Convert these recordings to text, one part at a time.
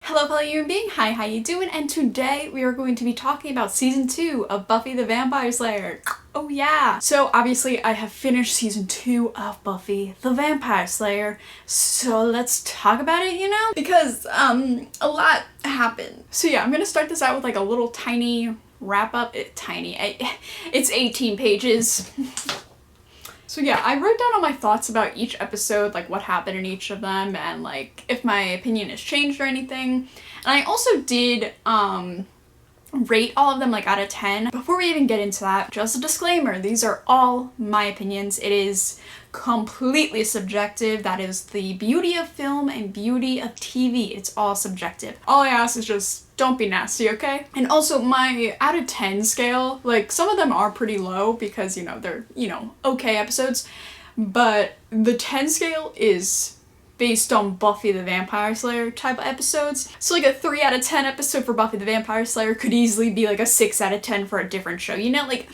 Hello fellow human being, hi, how you doing? And today we are going to be talking about season 2 of Buffy the Vampire Slayer. Oh yeah! So obviously I have finished season 2 of Buffy the Vampire Slayer, so let's talk about it, you know? Because a lot happened. So yeah, I'm gonna start this out with like a little tiny wrap up. It's 18 pages. So yeah, I wrote down all my thoughts about each episode, like what happened in each of them, and like if my opinion has changed or anything. And I also did rate all of them like out of 10. Before we even get into that, just a disclaimer, these are all my opinions. It is completely subjective. That is the beauty of film and beauty of TV. It's all subjective. All I ask is just don't be nasty, okay? And also my out of 10 scale, like some of them are pretty low because, you know, they're, okay episodes, but the 10 scale is based on Buffy the Vampire Slayer type of episodes. So like a 3 out of 10 episode for Buffy the Vampire Slayer could easily be like a 6 out of 10 for a different show, you know? Like,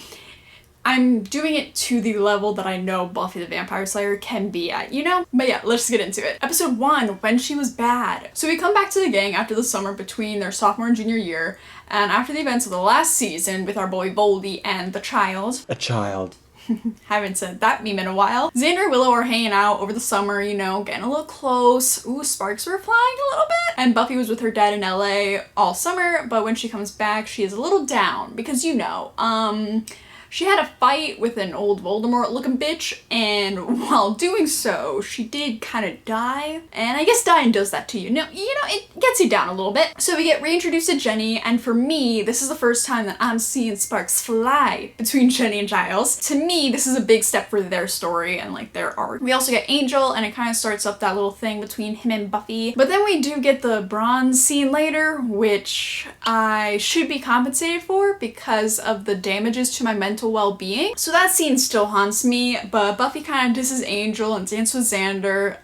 I'm doing it to the level that I know Buffy the Vampire Slayer can be at, you know? But yeah, let's get into it. Episode 1, When She Was Bad. So we come back to the gang after the summer between their sophomore and junior year, and after the events of the last season with our boy Voldy and the child. A child. Haven't said that meme in a while. Xander and Willow are hanging out over the summer, you know, getting a little close. Ooh, sparks were flying a little bit. And Buffy was with her dad in LA all summer, but when she comes back, she is a little down because, you know, she had a fight with an old Voldemort-looking bitch, and while doing so, she did kind of die. And I guess dying does that to you. No, it gets you down a little bit. So we get reintroduced to Jenny, and for me, this is the first time that I'm seeing sparks fly between Jenny and Giles. To me, this is a big step for their story and like their arc. We also get Angel, and it kind of starts up that little thing between him and Buffy. But then we do get the bronze scene later, which I should be compensated for because of the damages to my mental well-being. So that scene still haunts me, but Buffy kind of disses Angel and dances with Xander,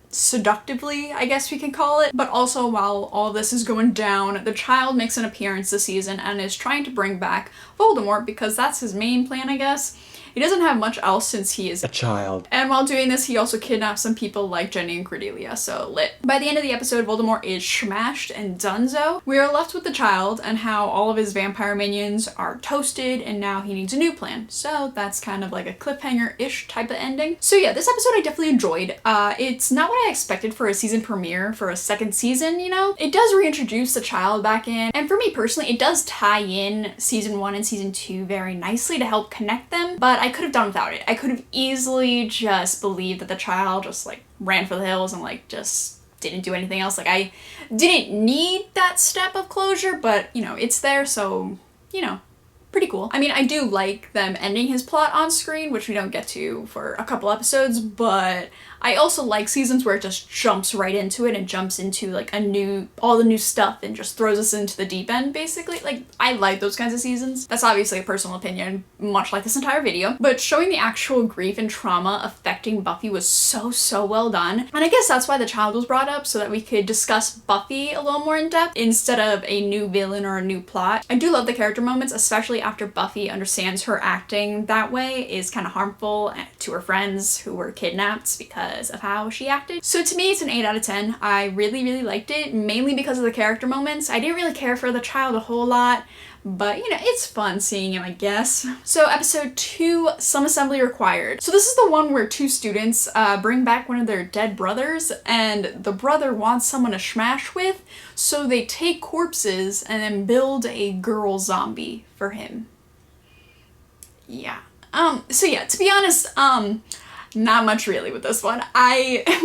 seductively, I guess we can call it. But also while all this is going down, the child makes an appearance this season and is trying to bring back Voldemort because that's his main plan, I guess. He doesn't have much else since he is a child. And while doing this, he also kidnaps some people like Jenny and Cordelia, so lit. By the end of the episode, Voldemort is smashed and donezo. We are left with the child and how all of his vampire minions are toasted and now he needs a new plan. So that's kind of like a cliffhanger-ish type of ending. So yeah, this episode I definitely enjoyed. It's not what I expected for a season premiere for a second season, you know? It does reintroduce the child back in, and for me personally, it does tie in season 1 and season 2 very nicely to help connect them, but I could have done without it. I could have easily just believed that the child just like ran for the hills and like just didn't do anything else. Like I didn't need that step of closure, but you know, it's there, so you know, pretty cool. I mean, I do like them ending his plot on screen, which we don't get to for a couple episodes, but I also like seasons where it just jumps right into it and jumps into like all the new stuff and just throws us into the deep end, basically. Like, I like those kinds of seasons. That's obviously a personal opinion, much like this entire video, but showing the actual grief and trauma affecting Buffy was so well done. And I guess that's why the child was brought up, so that we could discuss Buffy a little more in depth instead of a new villain or a new plot. I do love the character moments, especially after Buffy understands her acting that way is kind of harmful to her friends who were kidnapped because of how she acted. So to me, it's an 8 out of 10. I really liked it, mainly because of the character moments. I didn't really care for the child a whole lot, but you know, it's fun seeing him, I guess. So episode 2, Some Assembly Required. So this is the one where 2 students bring back one of their dead brothers, and the brother wants someone to smash with, so they take corpses and then build a girl zombie for him. Yeah. So yeah, to be honest, not much really with this one.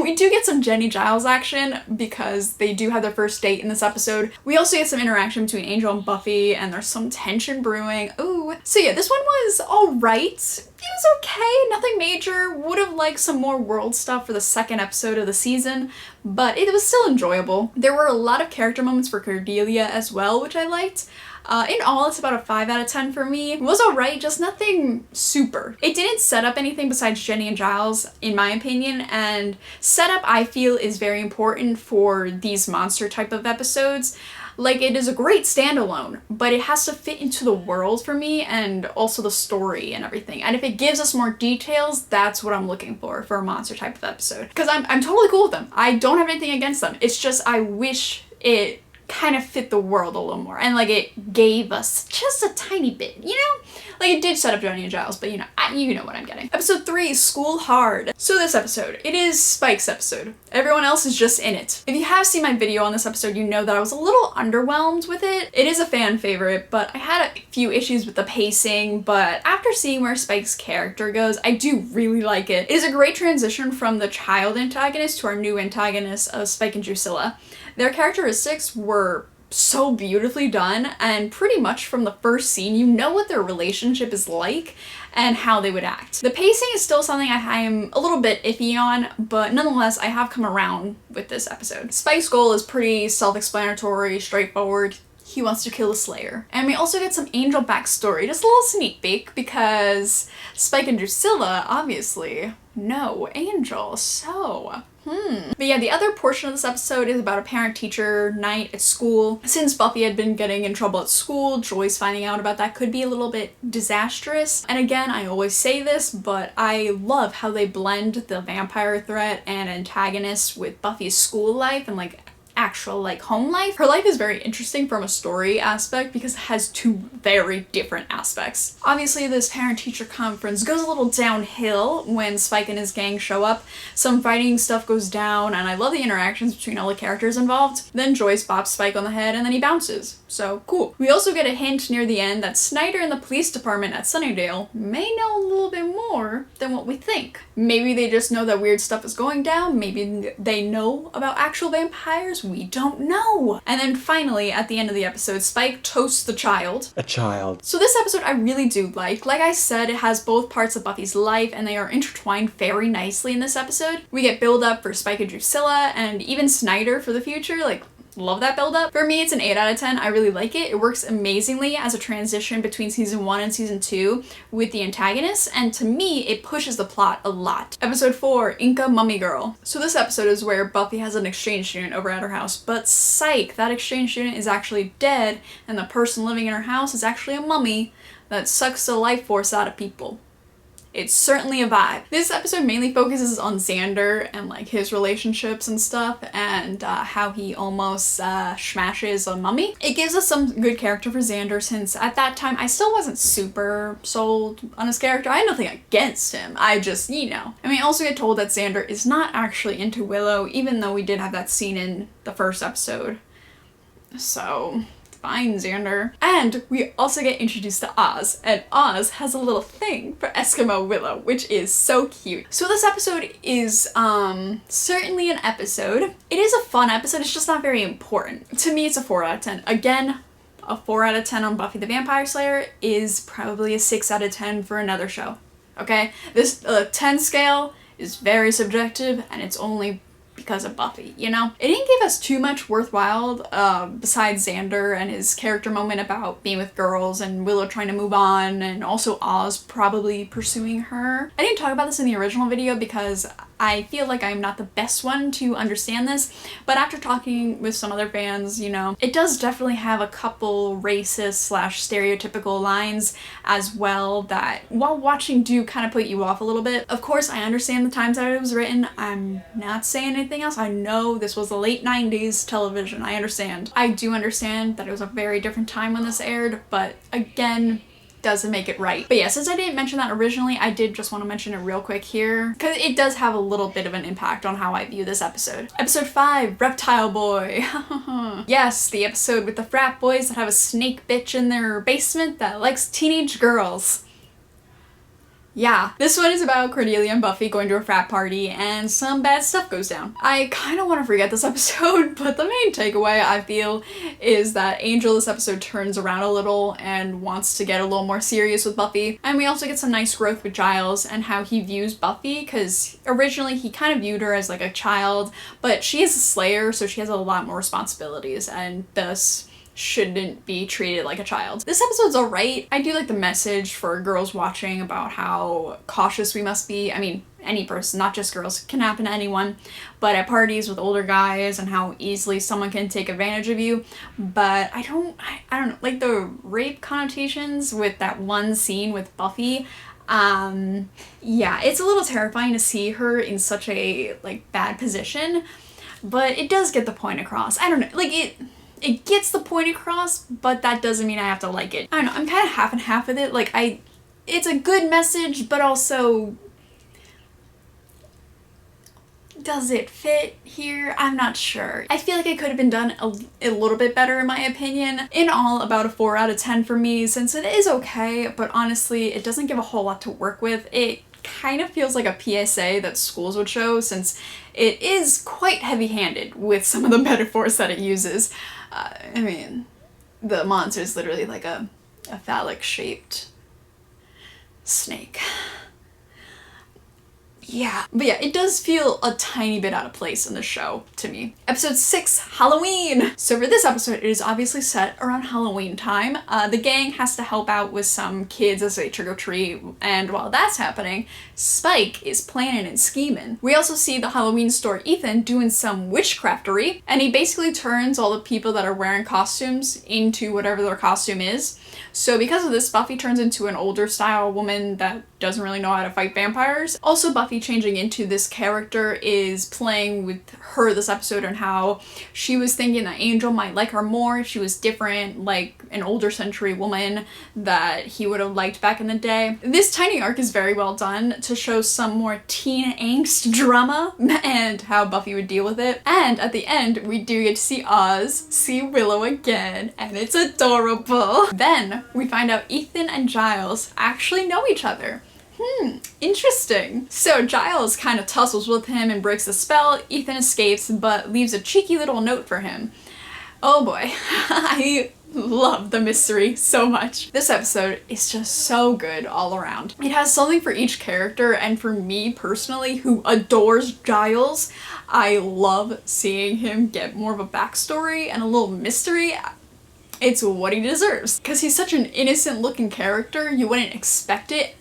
We do get some Jenny Giles action because they do have their first date in this episode. We also get some interaction between Angel and Buffy, and there's some tension brewing. Ooh. So yeah, this one was alright. It was okay, nothing major. Would have liked some more world stuff for the second episode of the season, but it was still enjoyable. There were a lot of character moments for Cordelia as well, which I liked. In all, it's about a 5 out of 10 for me. It was alright, just nothing super. It didn't set up anything besides Jenny and Giles, in my opinion, and setup, I feel, is very important for these monster type of episodes. Like, it is a great standalone, but it has to fit into the world for me and also the story and everything. And if it gives us more details, that's what I'm looking for a monster type of episode. Because I'm totally cool with them. I don't have anything against them. It's just I wish it kind of fit the world a little more, and like it gave us just a tiny bit, you know? Like it did set up Johnny and Giles, but you know what I'm getting. Episode 3, School Hard. So this episode, it is Spike's episode. Everyone else is just in it. If you have seen my video on this episode, you know that I was a little underwhelmed with it. It is a fan favorite, but I had a few issues with the pacing, but after seeing where Spike's character goes, I do really like it. It is a great transition from the child antagonist to our new antagonist of Spike and Drusilla. Their characteristics were so beautifully done, and pretty much from the first scene you know what their relationship is like and how they would act. The pacing is still something I'm a little bit iffy on, but nonetheless I have come around with this episode. Spike's goal is pretty self-explanatory, straightforward. He wants to kill the Slayer. And we also get some Angel backstory, just a little sneak peek, because Spike and Drusilla obviously know Angel, so But yeah, the other portion of this episode is about a parent-teacher night at school. Since Buffy had been getting in trouble at school, Joyce finding out about that could be a little bit disastrous. And again, I always say this, but I love how they blend the vampire threat and antagonist with Buffy's school life and like actual like home life. Her life is very interesting from a story aspect because it has two very different aspects. Obviously this parent-teacher conference goes a little downhill when Spike and his gang show up. Some fighting stuff goes down and I love the interactions between all the characters involved. Then Joyce bops Spike on the head and then he bounces. So cool. We also get a hint near the end that Snyder and the police department at Sunnydale may know a little bit more than what we think. Maybe they just know that weird stuff is going down. Maybe they know about actual vampires. We don't know. And then finally, at the end of the episode, Spike toasts the child. A child. So this episode I really do like. Like I said, it has both parts of Buffy's life and they are intertwined very nicely in this episode. We get build up for Spike and Drusilla and even Snyder for the future. Like, love that build up. For me, it's an 8 out of 10. I really like it. It works amazingly as a transition between season 1 and season 2 with the antagonists, and to me, it pushes the plot a lot. Episode 4, Inca Mummy Girl. So this episode is where Buffy has an exchange student over at her house, but psych, that exchange student is actually dead, and the person living in her house is actually a mummy that sucks the life force out of people. It's certainly a vibe. This episode mainly focuses on Xander and like his relationships and stuff and how he almost smashes a mummy. It gives us some good character for Xander since at that time I still wasn't super sold on his character. I had nothing against him. I just, you know. And we also get told that Xander is not actually into Willow even though we did have that scene in the first episode. So fine, Xander. And we also get introduced to Oz, and Oz has a little thing for Eskimo Willow, which is so cute. So this episode is certainly an episode. It is a fun episode, it's just not very important. To me, it's a 4 out of 10. Again, a 4 out of 10 on Buffy the Vampire Slayer is probably a 6 out of 10 for another show, okay? This 10 scale is very subjective, and it's only because of Buffy, you know? It didn't give us too much worthwhile besides Xander and his character moment about being with girls and Willow trying to move on and also Oz probably pursuing her. I didn't talk about this in the original video because I feel like I'm not the best one to understand this, but after talking with some other fans, you know, it does definitely have a couple racist / stereotypical lines as well that while watching do kind of put you off a little bit. Of course, I understand the times that it was written. I'm not saying anything else. I know this was the late 90s television. I understand. I do understand that it was a very different time when this aired, but again, doesn't make it right. But yeah, since I didn't mention that originally, I did just want to mention it real quick here because it does have a little bit of an impact on how I view this episode. Episode 5, Reptile Boy. Yes, the episode with the frat boys that have a snake bitch in their basement that likes teenage girls. Yeah, this one is about Cordelia and Buffy going to a frat party and some bad stuff goes down. I kind of want to forget this episode, but the main takeaway I feel is that Angel this episode turns around a little and wants to get a little more serious with Buffy. And we also get some nice growth with Giles and how he views Buffy, because originally he kind of viewed her as like a child, but she is a Slayer, so she has a lot more responsibilities and thus shouldn't be treated like a child. This episode's alright. I do like the message for girls watching about how cautious we must be. I mean, any person, not just girls, it can happen to anyone, but at parties with older guys and how easily someone can take advantage of you. But I don't know, like the rape connotations with that one scene with Buffy, yeah, it's a little terrifying to see her in such a like bad position. but it does get the point across. I don't know, like it gets the point across, but that doesn't mean I have to like it. I don't know, I'm kind of half and half with it. Like it's a good message, but also, does it fit here? I'm not sure. I feel like it could have been done a little bit better in my opinion. In all, about a 4 out of 10 for me, since it is okay, but honestly, it doesn't give a whole lot to work with. It kind of feels like a PSA that schools would show, since it is quite heavy-handed with some of the metaphors that it uses. I mean, the monster is literally like a phallic-shaped snake. Yeah, but yeah, it does feel a tiny bit out of place in the show to me. Episode 6, Halloween! So for this episode, it is obviously set around Halloween time. The gang has to help out with some kids as they trick-or-treat, and while that's happening, Spike is planning and scheming. We also see the Halloween store Ethan doing some witchcraftery, and he basically turns all the people that are wearing costumes into whatever their costume is. So because of this, Buffy turns into an older style woman that doesn't really know how to fight vampires. Also, Buffy changing into this character is playing with her this episode and how she was thinking that Angel might like her more if she was different, like an older century woman that he would have liked back in the day. This tiny arc is very well done to show some more teen angst drama and how Buffy would deal with it. And at the end, we do get to see Oz, see Willow again, and it's adorable. Then we find out Ethan and Giles actually know each other. Interesting. So Giles kind of tussles with him and breaks the spell. Ethan escapes, but leaves a cheeky little note for him. Oh boy, I love the mystery so much. This episode is just so good all around. It has something for each character, and for me personally, who adores Giles, I love seeing him get more of a backstory and a little mystery. It's what he deserves. Because he's such an innocent looking character, you wouldn't expect it.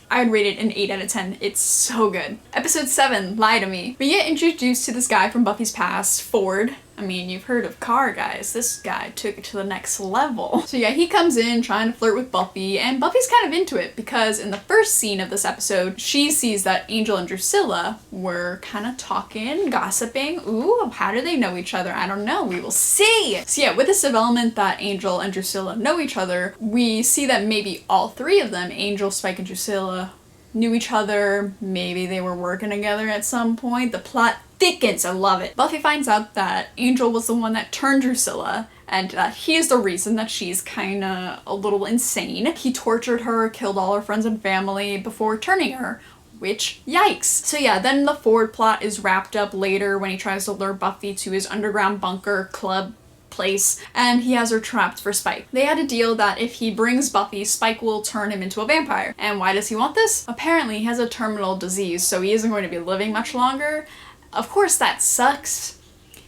I would rate it an 8 out of 10. It's so good. Episode 7, Lie to Me. We get introduced to this guy from Buffy's past, Ford. I mean, you've heard of car guys. This guy took it to the next level. So yeah, he comes in trying to flirt with Buffy, and Buffy's kind of into it because in the first scene of this episode, she sees that Angel and Drusilla were kind of talking, gossiping. Ooh, how do they know each other? I don't know. We will see. So yeah, with this development that Angel and Drusilla know each other, we see that maybe all three of them, Angel, Spike, and Drusilla, knew each other. Maybe they were working together at some point. The plot thickens. I love it. Buffy finds out that Angel was the one that turned Drusilla, and that he is the reason that she's kinda a little insane. He tortured her, killed all her friends and family before turning her, which, yikes. So yeah, then the Ford plot is wrapped up later when he tries to lure Buffy to his underground bunker club place, and he has her trapped for Spike. They had a deal that if he brings Buffy, Spike will turn him into a vampire. And why does he want this? Apparently he has a terminal disease, so he isn't going to be living much longer. Of course that sucks.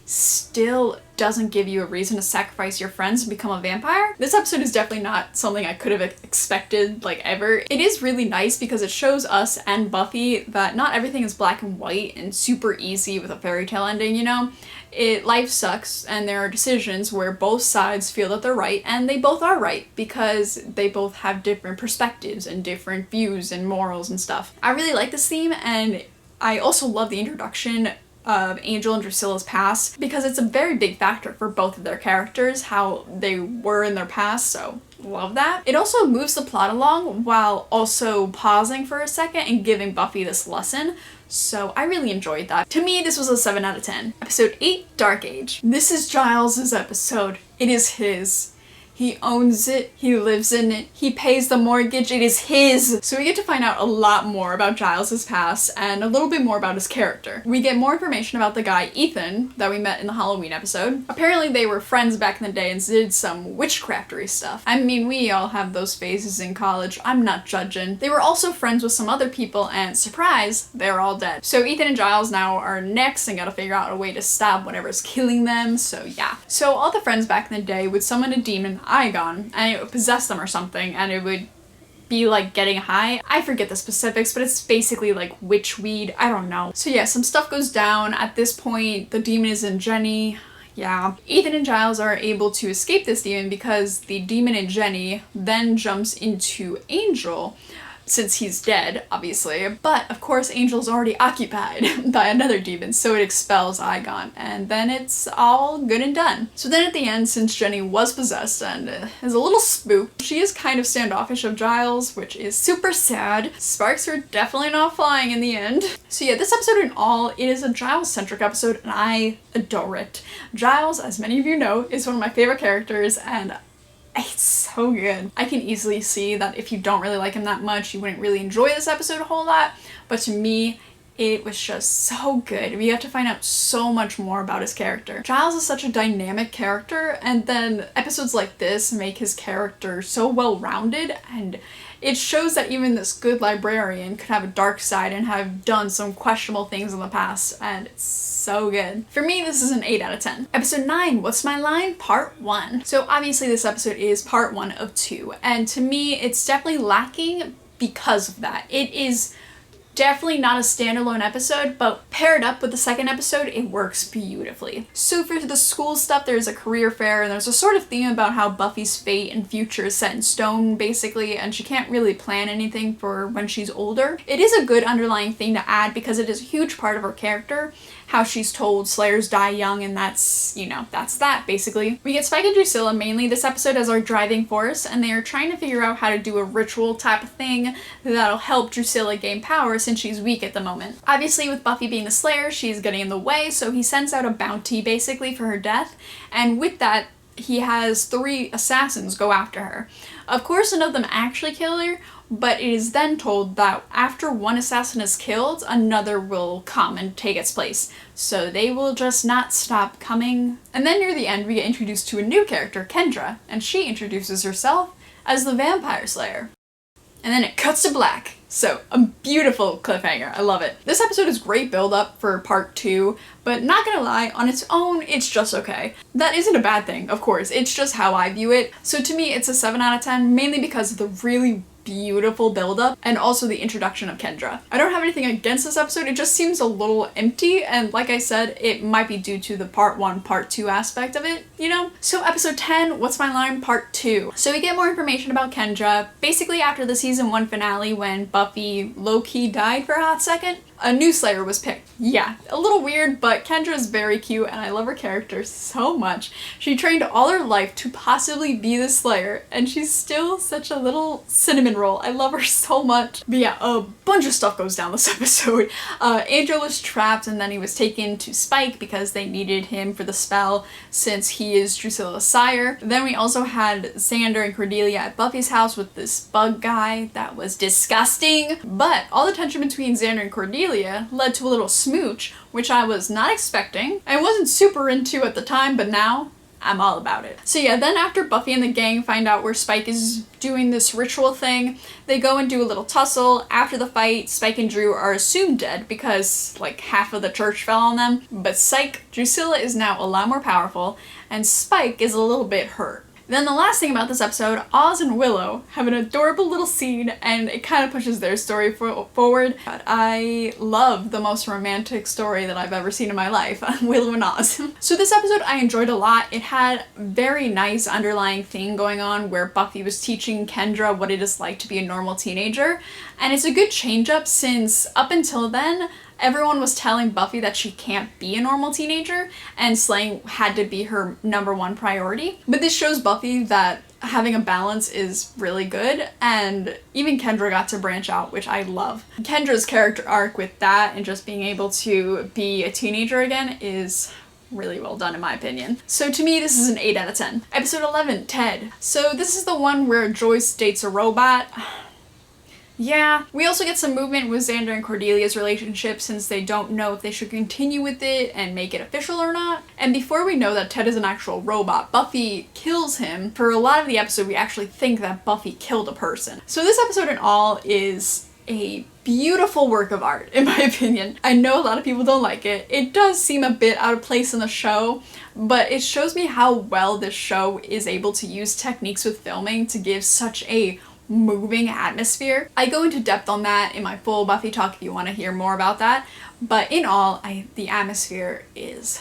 Still doesn't give you a reason to sacrifice your friends and become a vampire. This episode is definitely not something I could have expected, like, ever. It is really nice because it shows us and Buffy that not everything is black and white and super easy with a fairy tale ending, you know? Life sucks, and there are decisions where both sides feel that they're right, and they both are right because they both have different perspectives and different views and morals and stuff. I really like this theme, and I also love the introduction of Angel and Drusilla's past because it's a very big factor for both of their characters, how they were in their past, so love that. It also moves the plot along while also pausing for a second and giving Buffy this lesson, so I really enjoyed that. To me, this was a 7 out of 10. Episode 8, Dark Age. This is Giles' episode. It is his. He owns it, he lives in it, he pays the mortgage, it is his! So we get to find out a lot more about Giles' past and a little bit more about his character. We get more information about the guy, Ethan, that we met in the Halloween episode. Apparently they were friends back in the day and did some witchcraftery stuff. I mean, we all have those phases in college, I'm not judging. They were also friends with some other people and, surprise, they're all dead. So Ethan and Giles now are next and gotta figure out a way to stop whatever's killing them, so yeah. So all the friends back in the day would summon a demon, Igon, and it would possess them or something, and it would be like getting high. I forget the specifics, but it's basically like witch weed. I don't know. So yeah, some stuff goes down. At this point, the demon is in Jenny. Yeah. Ethan and Giles are able to escape this demon because the demon in Jenny then jumps into Angel. since he's dead, obviously. But of course, Angel's already occupied by another demon, so it expels Igon, and then it's all good and done. So then at the end, since Jenny was possessed and is a little spooked, she is kind of standoffish of Giles, which is super sad. Sparks are definitely not flying in the end. So yeah, this episode in all, it is a Giles-centric episode, and I adore it. Giles, as many of you know, is one of my favorite characters, and it's so good. I can easily see that if you don't really like him that much, you wouldn't really enjoy this episode a whole lot, but to me, it was just so good. We have to find out so much more about his character. Giles is such a dynamic character, and then episodes like this make his character so well-rounded, and it shows that even this good librarian could have a dark side and have done some questionable things in the past, and it's so good. For me, this is an 8 out of 10. Episode 9, What's My Line? Part 1. So obviously this episode is part 1 of 2, and to me, it's definitely lacking because of that. It is definitely not a standalone episode, but paired up with the second episode, it works beautifully. So for the school stuff, there's a career fair, and there's a sort of theme about how Buffy's fate and future is set in stone, basically, and she can't really plan anything for when she's older. It is a good underlying thing to add because it is a huge part of her character, how she's told Slayers die young, and that's, you know, that's that, basically. We get Spike and Drusilla mainly this episode as our driving force, and they are trying to figure out how to do a ritual type of thing that'll help Drusilla gain power since she's weak at the moment. Obviously, with Buffy being the Slayer, she's getting in the way, so he sends out a bounty, basically, for her death, and with that, he has 3 assassins go after her. Of course, none of them actually kill her, but it is then told that after one assassin is killed, another will come and take its place. So they will just not stop coming. And then near the end, we get introduced to a new character, Kendra, and she introduces herself as the Vampire Slayer. And then it cuts to black. So, a beautiful cliffhanger. I love it. This episode is great build-up for part 2, but not gonna lie, on its own, it's just okay. That isn't a bad thing, of course. It's just how I view it. So to me, it's a 7 out of 10, mainly because of the really beautiful build-up and also the introduction of Kendra. I don't have anything against this episode, it just seems a little empty, and like I said, it might be due to the part 1, part 2 aspect of it, you know? So episode 10, What's My Line? Part 2. So we get more information about Kendra. Basically after the season 1 finale when Buffy low-key died for a hot second, a new Slayer was picked. Yeah, a little weird, but Kendra is very cute and I love her character so much. She trained all her life to possibly be the Slayer, and she's still such a little cinnamon roll. I love her so much. But yeah, a bunch of stuff goes down this episode. Angel was trapped and then he was taken to Spike because they needed him for the spell since he is Drusilla's sire. Then we also had Xander and Cordelia at Buffy's house with this bug guy that was disgusting. But all the tension between Xander and Cordelia led to a little smooch, which I was not expecting. I wasn't super into at the time, but now I'm all about it. So yeah, then after Buffy and the gang find out where Spike is doing this ritual thing, they go and do a little tussle. After the fight, Spike and Drew are assumed dead because like half of the church fell on them. But psych, Drusilla is now a lot more powerful and Spike is a little bit hurt. Then the last thing about this episode, Oz and Willow have an adorable little scene and it kind of pushes their story forward. I love the most romantic story that I've ever seen in my life, Willow and Oz. So this episode I enjoyed a lot. It had very nice underlying thing going on where Buffy was teaching Kendra what it is like to be a normal teenager. And it's a good change up since up until then, everyone was telling Buffy that she can't be a normal teenager and slaying had to be her #1 priority. But this shows Buffy that having a balance is really good, and even Kendra got to branch out, which I love. Kendra's character arc with that and just being able to be a teenager again is really well done in my opinion. So to me, this is an 8 out of 10. Episode 11, Ted. So this is the one where Joyce dates a robot. Yeah, we also get some movement with Xander and Cordelia's relationship since they don't know if they should continue with it and make it official or not. And before we know that Ted is an actual robot, Buffy kills him. For a lot of the episode, we actually think that Buffy killed a person. So this episode in all is a beautiful work of art, in my opinion. I know a lot of people don't like it. It does seem a bit out of place in the show, but it shows me how well this show is able to use techniques with filming to give such a moving atmosphere. I go into depth on that in my full Buffy talk if you want to hear more about that, but in all, the atmosphere is...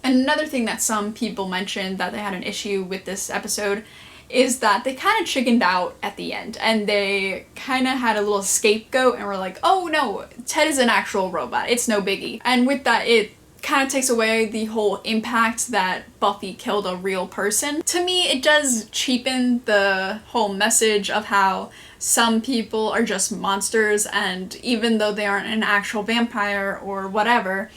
Another thing that some people mentioned that they had an issue with this episode is that they kind of chickened out at the end, and they kind of had a little scapegoat and were like, oh no, Ted is an actual robot, it's no biggie. And with that, it kind of takes away the whole impact that Buffy killed a real person. To me, it does cheapen the whole message of how some people are just monsters, and even though they aren't an actual vampire or whatever,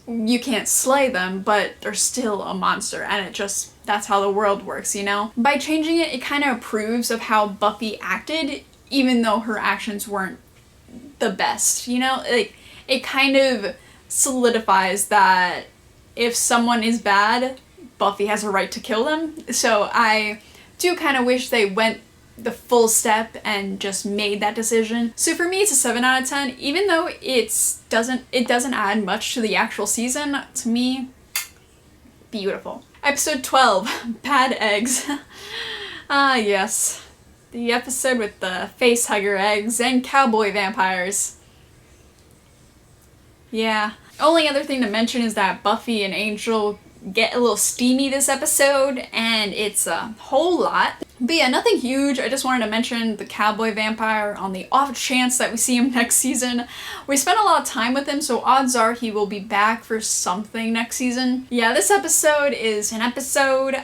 you can't slay them, but they're still a monster, and it just, that's how the world works, you know? By changing it, it kind of approves of how Buffy acted, even though her actions weren't the best, you know? Like, it kind of solidifies that if someone is bad, Buffy has a right to kill them. So I do kind of wish they went the full step and just made that decision. So for me, it's a 7 out of 10, even though it doesn't add much to the actual season. To me, beautiful. Episode 12, Bad Eggs. Ah, yes. The episode with the face hugger eggs and cowboy vampires. Yeah. Only other thing to mention is that Buffy and Angel get a little steamy this episode, and it's a whole lot. But yeah, nothing huge. I just wanted to mention the cowboy vampire on the off chance that we see him next season. We spent a lot of time with him, so odds are he will be back for something next season. Yeah, this episode is an episode.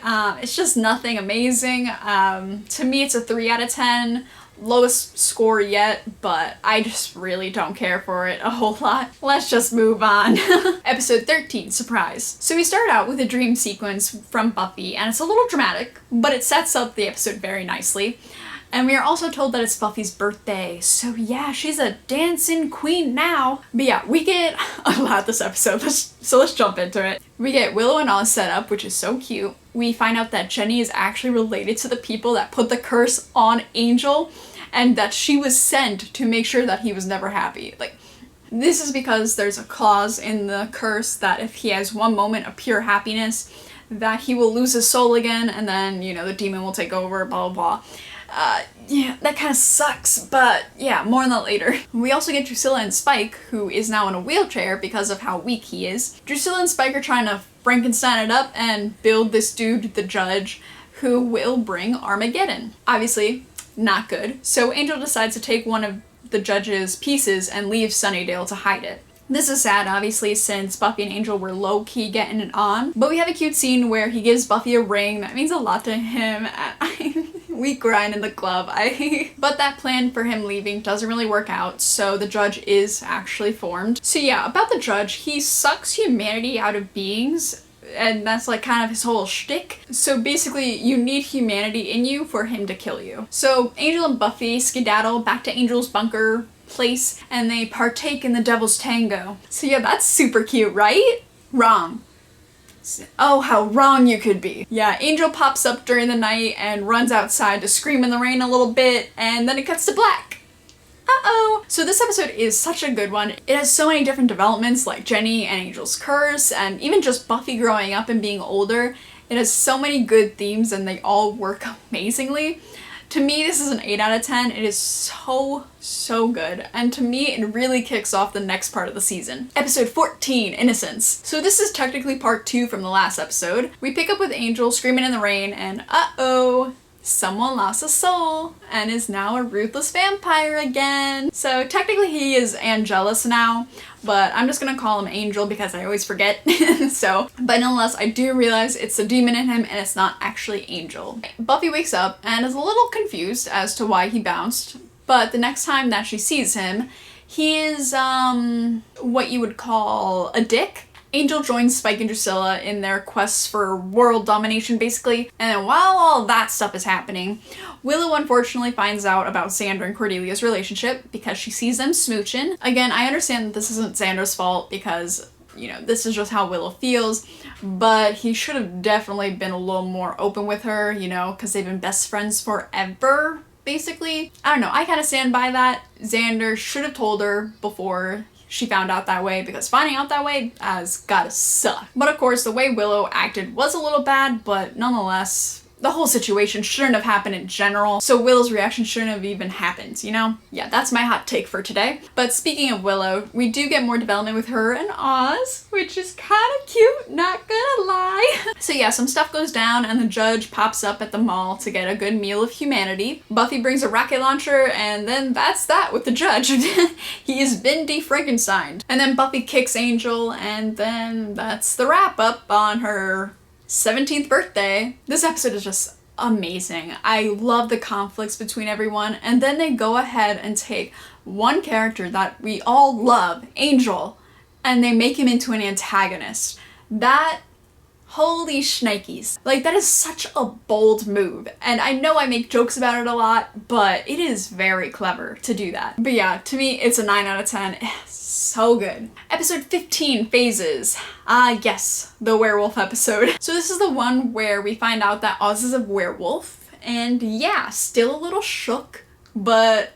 It's just nothing amazing. To me, it's a 3 out of 10. Lowest score yet, but I just really don't care for it a whole lot. Let's just move on. Episode 13, Surprise. So we start out with a dream sequence from Buffy, and it's a little dramatic, but it sets up the episode very nicely. And we are also told that it's Buffy's birthday, so yeah, she's a dancing queen now. But yeah, we get a lot this episode, so let's jump into it. We get Willow and Oz set up, which is so cute. We find out that Jenny is actually related to the people that put the curse on Angel, and that she was sent to make sure that he was never happy. Like, this is because there's a clause in the curse that if he has one moment of pure happiness, that he will lose his soul again, and then, you know, the demon will take over, blah, blah, blah. Yeah, that kind of sucks, but yeah, more on that later. We also get Drusilla and Spike, who is now in a wheelchair because of how weak he is. Drusilla and Spike are trying to Frankenstein it up and build this dude, the judge, who will bring Armageddon. Obviously, not good. So Angel decides to take one of the judge's pieces and leave Sunnydale to hide it. This is sad, obviously, since Buffy and Angel were low-key getting it on. But we have a cute scene where he gives Buffy a ring. That means a lot to him. We grind in the club. But that plan for him leaving doesn't really work out, so the judge is actually formed. So yeah, about the judge, he sucks humanity out of beings, and that's like kind of his whole shtick. So basically, you need humanity in you for him to kill you. So Angel and Buffy skedaddle back to Angel's bunker place, and they partake in the devil's tango. So yeah, that's super cute, right? Wrong. Oh, how wrong you could be. Yeah, Angel pops up during the night and runs outside to scream in the rain a little bit, and then it cuts to black. Uh-oh. So this episode is such a good one. It has so many different developments, like Jenny and Angel's curse, and even just Buffy growing up and being older. It has so many good themes, and they all work amazingly. To me, this is an 8 out of 10. It is so good. And to me, it really kicks off the next part of the season. Episode 14, Innocence. So this is technically part 2 from the last episode. We pick up with Angel screaming in the rain, and uh-oh, someone lost a soul and is now a ruthless vampire again. So technically he is Angelus now, but I'm just gonna call him Angel because I always forget. But nonetheless, I do realize it's a demon in him and it's not actually Angel. Buffy wakes up and is a little confused as to why he bounced, but the next time that she sees him, he is, what you would call a dick. Angel joins Spike and Drusilla in their quests for world domination, basically, and then while all that stuff is happening, Willow unfortunately finds out about Xander and Cordelia's relationship because she sees them smooching. Again, I understand that this isn't Xander's fault because, you know, this is just how Willow feels, but he should have definitely been a little more open with her, you know, because they've been best friends forever, basically. I don't know, I kind of stand by that. Xander should have told her before she found out that way, because finding out that way has gotta suck. But of course, the way Willow acted was a little bad, but nonetheless, the whole situation shouldn't have happened in general, so Willow's reaction shouldn't have even happened, you know? Yeah, that's my hot take for today. But speaking of Willow, we do get more development with her and Oz, which is kind of cute, not gonna lie. So yeah, some stuff goes down and the judge pops up at the mall to get a good meal of humanity. Buffy brings a rocket launcher, and then that's that with the judge. He has been de-Frankensteined. And then Buffy kicks Angel, and then that's the wrap up on her 17th birthday. This episode is just amazing. I love the conflicts between everyone, and then they go ahead and take one character that we all love, Angel, and they make him into an antagonist. That, holy shnikes. Like, that is such a bold move, and I know I make jokes about it a lot, but it is very clever to do that. But yeah, to me, it's a 9 out of 10. So good. Episode 15, Phases. Yes, the werewolf episode. So this is the one where we find out that Oz is a werewolf, and yeah, still a little shook, but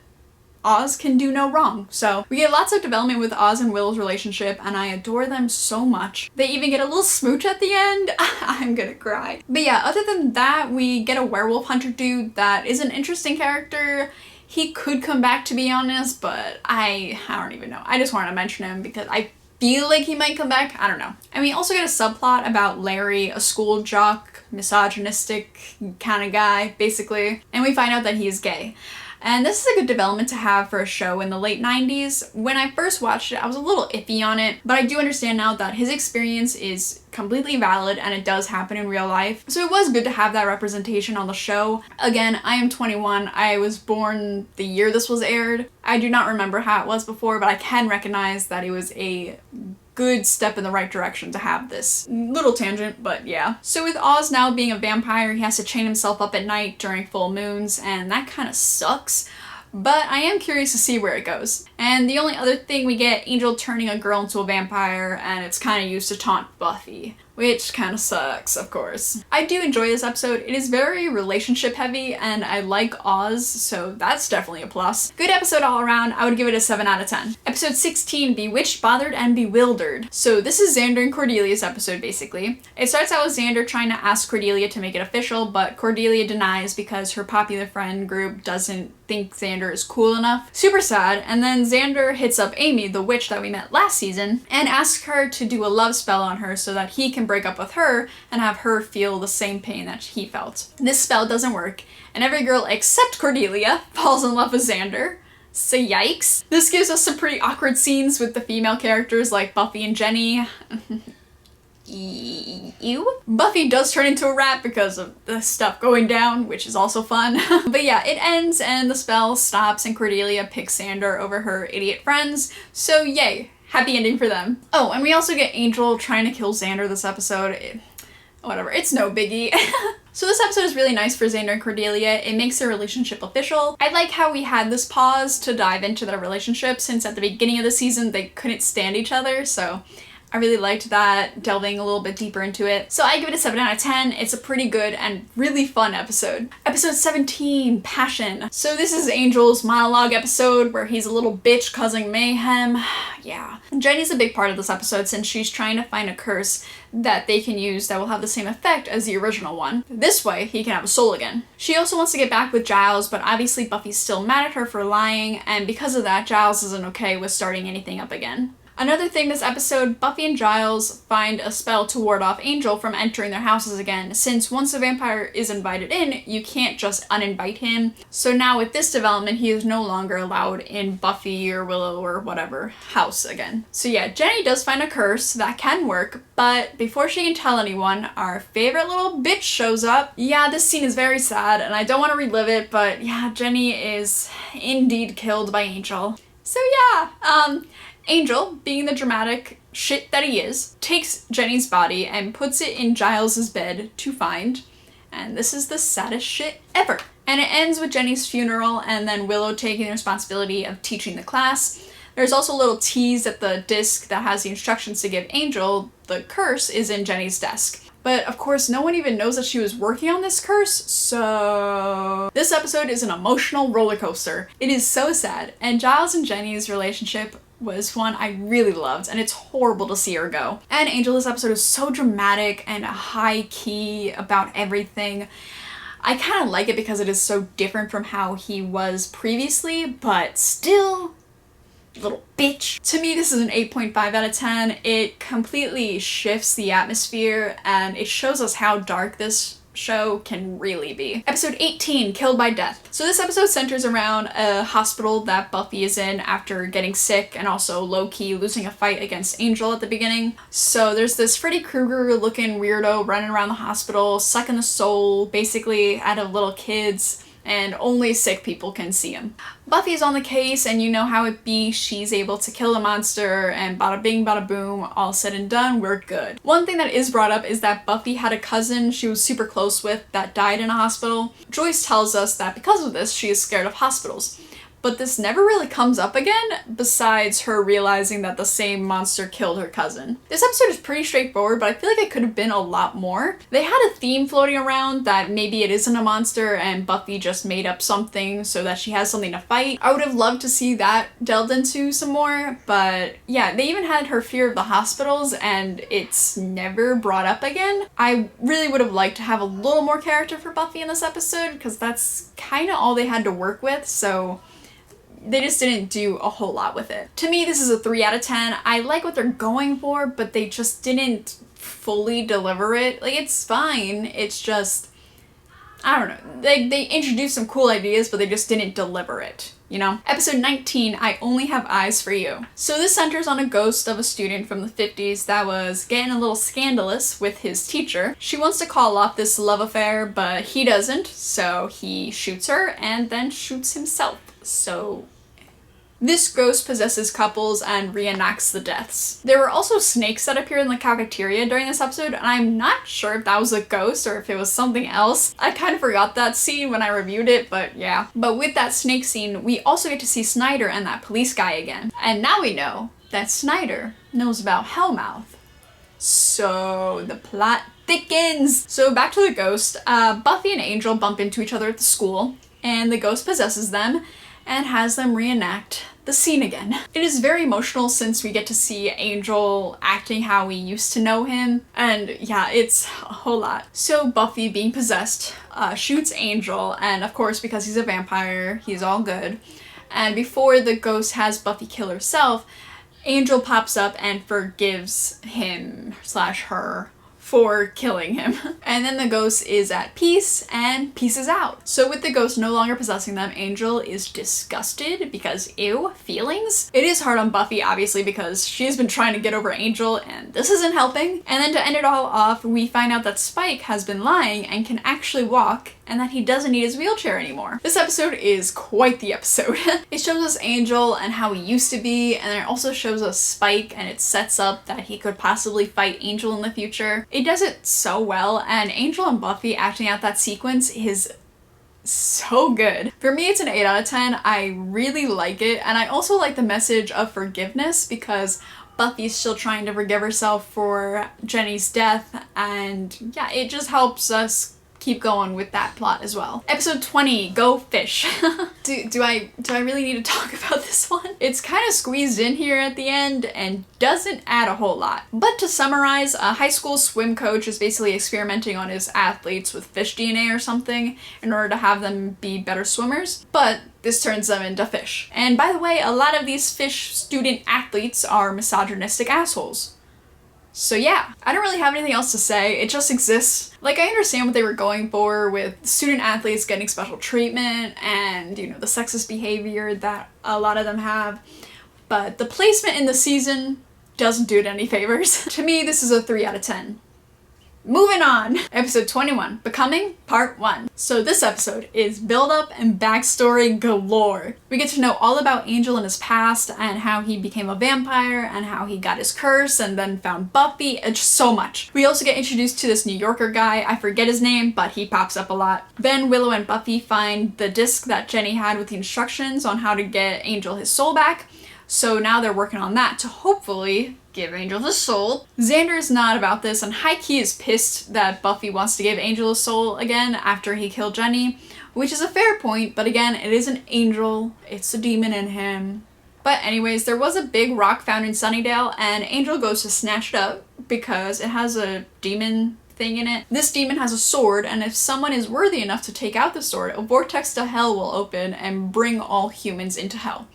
Oz can do no wrong. So we get lots of development with Oz and Willow's relationship, and I adore them so much. They even get a little smooch at the end. I'm gonna cry. But yeah, other than that, we get a werewolf hunter dude that is an interesting character. He could come back, to be honest, but I don't even know. I just wanted to mention him because I feel like he might come back. I don't know. And we also get a subplot about Larry, a school jock, misogynistic kind of guy, basically. And we find out that he is gay. And this is a good development to have for a show in the late 90s. When I first watched it, I was a little iffy on it, but I do understand now that his experience is completely valid and it does happen in real life. So it was good to have that representation on the show. Again, I am 21. I was born the year this was aired. I do not remember how it was before, but I can recognize that it was a good step in the right direction to have this. Little tangent, but yeah. So with Oz now being a vampire, he has to chain himself up at night during full moons, and that kind of sucks. But I am curious to see where it goes. And the only other thing, we get Angel turning a girl into a vampire, and it's kind of used to taunt Buffy, which kind of sucks, of course. I do enjoy this episode. It is very relationship heavy, and I like Oz, so that's definitely a plus. Good episode all around. I would give it a 7 out of 10. Episode 16, Bewitched, Bothered, and Bewildered. So this is Xander and Cordelia's episode, basically. It starts out with Xander trying to ask Cordelia to make it official, but Cordelia denies because her popular friend group doesn't think Xander is cool enough. Super sad. And then Xander hits up Amy, the witch that we met last season, and asks her to do a love spell on her so that he can break up with her and have her feel the same pain that he felt. This spell doesn't work, and every girl except Cordelia falls in love with Xander. So yikes. This gives us some pretty awkward scenes with the female characters like Buffy and Jenny. Ew. Buffy does turn into a rat because of the stuff going down, which is also fun. But yeah, it ends and the spell stops and Cordelia picks Xander over her idiot friends. So yay. Happy ending for them. Oh, and we also get Angel trying to kill Xander this episode. Whatever, it's no biggie. So this episode is really nice for Xander and Cordelia. It makes their relationship official. I like how we had this pause to dive into their relationship since at the beginning of the season they couldn't stand each other, so I really liked that, delving a little bit deeper into it. So I give it a 7 out of 10. It's a pretty good and really fun episode. Episode 17, Passion. So this is Angel's monologue episode where he's a little bitch causing mayhem. Yeah. Jenny's a big part of this episode since she's trying to find a curse that they can use that will have the same effect as the original one. This way, he can have a soul again. She also wants to get back with Giles, but obviously Buffy's still mad at her for lying, and because of that, Giles isn't okay with starting anything up again. Another thing this episode, Buffy and Giles find a spell to ward off Angel from entering their houses again, since once a vampire is invited in, you can't just uninvite him. So now with this development, he is no longer allowed in Buffy or Willow or whatever house again. So yeah, Jenny does find a curse that can work, but before she can tell anyone, our favorite little bitch shows up. Yeah, this scene is very sad, and I don't want to relive it, but yeah, Jenny is indeed killed by Angel. So yeah, Angel, being the dramatic shit that he is, takes Jenny's body and puts it in Giles's bed to find, and this is the saddest shit ever. And it ends with Jenny's funeral and then Willow taking the responsibility of teaching the class. There's also a little tease that the disc that has the instructions to give Angel the curse is in Jenny's desk. But of course, no one even knows that she was working on this curse, so this episode is an emotional roller coaster. It is so sad, and Giles and Jenny's relationship was one I really loved, and it's horrible to see her go. And Angel, this episode is so dramatic and high key about everything. I kind of like it because it is so different from how he was previously, but still, little bitch. To me, this is an 8.5 out of 10. It completely shifts the atmosphere and it shows us how dark this show can really be. Episode 18, Killed by Death. So this episode centers around a hospital that Buffy is in after getting sick and also low-key losing a fight against Angel at the beginning. So there's this Freddy Krueger looking weirdo running around the hospital, sucking the soul basically out of little kids, and only sick people can see him. Buffy's on the case, and you know how it be, she's able to kill the monster, and bada bing bada boom, all said and done, we're good. One thing that is brought up is that Buffy had a cousin she was super close with that died in a hospital. Joyce tells us that because of this, she is scared of hospitals. But this never really comes up again, besides her realizing that the same monster killed her cousin. This episode is pretty straightforward, but I feel like it could have been a lot more. They had a theme floating around that maybe it isn't a monster and Buffy just made up something so that she has something to fight. I would have loved to see that delved into some more, but yeah, they even had her fear of the hospitals and it's never brought up again. I really would have liked to have a little more character for Buffy in this episode because that's kind of all they had to work with, so they just didn't do a whole lot with it. To me, this is a 3 out of 10. I like what they're going for, but they just didn't fully deliver it. Like, it's fine. It's just, I don't know. They introduced some cool ideas, but they just didn't deliver it, you know? Episode 19, I Only Have Eyes for You. So this centers on a ghost of a student from the 50s that was getting a little scandalous with his teacher. She wants to call off this love affair, but he doesn't, so he shoots her and then shoots himself. So this ghost possesses couples and reenacts the deaths. There were also snakes that appeared in the cafeteria during this episode, and I'm not sure if that was a ghost or if it was something else. I kind of forgot that scene when I reviewed it, but yeah. But with that snake scene, we also get to see Snyder and that police guy again. And now we know that Snyder knows about Hellmouth. So the plot thickens! So back to the ghost. Buffy and Angel bump into each other at the school, and the ghost possesses them and has them reenact the scene again. It is very emotional since we get to see Angel acting how we used to know him, and yeah, it's a whole lot. So Buffy, being possessed, shoots Angel, and of course because he's a vampire, he's all good. And before the ghost has Buffy kill herself, Angel pops up and forgives him / her for killing him. And then the ghost is at peace and pieces out. So with the ghost no longer possessing them, Angel is disgusted because ew, feelings? It is hard on Buffy, obviously, because she's been trying to get over Angel and this isn't helping. And then to end it all off, we find out that Spike has been lying and can actually walk and that he doesn't need his wheelchair anymore. This episode is quite the episode. It shows us Angel and how he used to be, and it also shows us Spike, and it sets up that he could possibly fight Angel in the future. It does it so well, and Angel and Buffy acting out that sequence is so good. For me, it's an 8 out of 10. I really like it, and I also like the message of forgiveness because Buffy's still trying to forgive herself for Jenny's death, and yeah, it just helps us keep going with that plot as well. Episode 20, Go Fish. do I really need to talk about this one? It's kind of squeezed in here at the end and doesn't add a whole lot. But to summarize, a high school swim coach is basically experimenting on his athletes with fish DNA or something in order to have them be better swimmers, but this turns them into fish. And by the way, a lot of these fish student athletes are misogynistic assholes. So yeah, I don't really have anything else to say. It just exists. Like, I understand what they were going for with student athletes getting special treatment and, you know, the sexist behavior that a lot of them have. But the placement in the season doesn't do it any favors. To me, this is a 3 out of 10. Moving on! Episode 21, Becoming, Part 1. So this episode is build-up and backstory galore. We get to know all about Angel and his past and how he became a vampire and how he got his curse and then found Buffy, and just so much. We also get introduced to this New Yorker guy, I forget his name, but he pops up a lot. Then Willow and Buffy find the disc that Jenny had with the instructions on how to get Angel his soul back. So now they're working on that to hopefully give Angel his soul. Xander is not about this, and high-key is pissed that Buffy wants to give Angel his soul again after he killed Jenny, which is a fair point, but again, it is an angel, it's a demon in him. But anyways, there was a big rock found in Sunnydale, and Angel goes to snatch it up because it has a demon thing in it. This demon has a sword, and if someone is worthy enough to take out the sword, a vortex to hell will open and bring all humans into hell.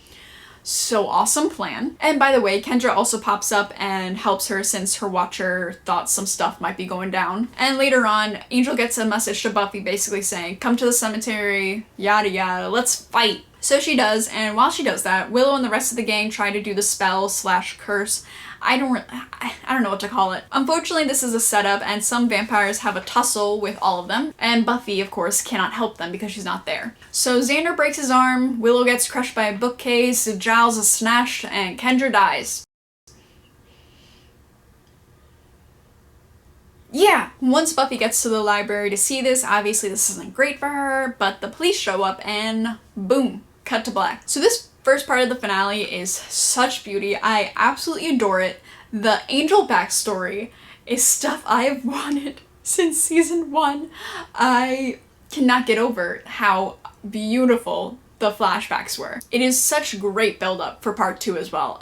So awesome plan. And by the way, Kendra also pops up and helps her since her watcher thought some stuff might be going down. And later on, Angel gets a message to Buffy basically saying, come to the cemetery, yada yada, let's fight. So she does, and while she does that, Willow and the rest of the gang try to do the spell/curse. I don't know what to call it. Unfortunately, this is a setup, and some vampires have a tussle with all of them, and Buffy, of course, cannot help them because she's not there. So Xander breaks his arm, Willow gets crushed by a bookcase, Giles is smashed, and Kendra dies. Yeah, once Buffy gets to the library to see this, obviously this isn't great for her, but the police show up and boom, cut to black. So this first part of the finale is such beauty. I absolutely adore it. The Angel backstory is stuff I've wanted since season 1. I cannot get over how beautiful the flashbacks were. It is such great build-up for part 2 as well.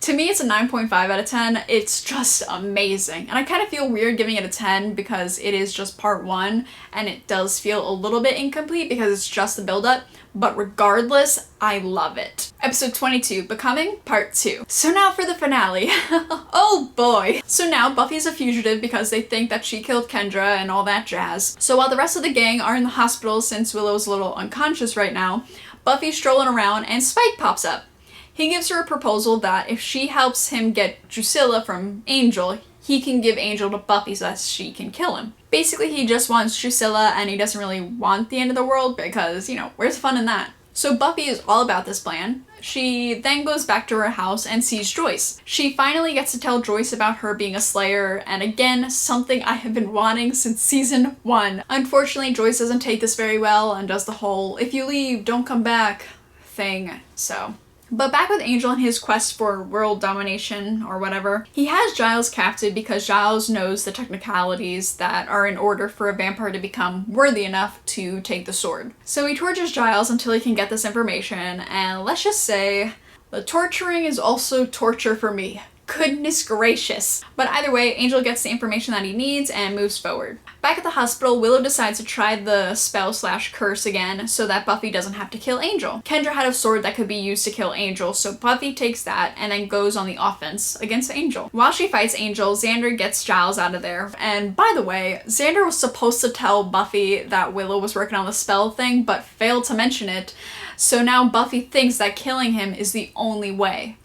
To me, it's a 9.5 out of 10. It's just amazing. And I kind of feel weird giving it a 10 because it is just part 1 and it does feel a little bit incomplete because it's just the build-up. But regardless, I love it. Episode 22, Becoming, Part 2. So now for the finale. Oh boy! So now Buffy's a fugitive because they think that she killed Kendra and all that jazz. So while the rest of the gang are in the hospital since Willow's a little unconscious right now, Buffy's strolling around and Spike pops up. He gives her a proposal that if she helps him get Drusilla from Angel, he can give Angel to Buffy so that she can kill him. Basically, he just wants Drusilla and he doesn't really want the end of the world because, you know, where's the fun in that? So Buffy is all about this plan. She then goes back to her house and sees Joyce. She finally gets to tell Joyce about her being a Slayer, and again, something I have been wanting since season 1. Unfortunately, Joyce doesn't take this very well and does the whole, if you leave, don't come back thing, so. But back with Angel and his quest for world domination or whatever, he has Giles captured because Giles knows the technicalities that are in order for a vampire to become worthy enough to take the sword. So he tortures Giles until he can get this information, and let's just say, the torturing is also torture for me. Goodness gracious. But either way, Angel gets the information that he needs and moves forward. Back at the hospital, Willow decides to try the spell/curse again so that Buffy doesn't have to kill Angel. Kendra had a sword that could be used to kill Angel, so Buffy takes that and then goes on the offense against Angel. While she fights Angel, Xander gets Giles out of there. And by the way, Xander was supposed to tell Buffy that Willow was working on the spell thing, but failed to mention it. So now Buffy thinks that killing him is the only way.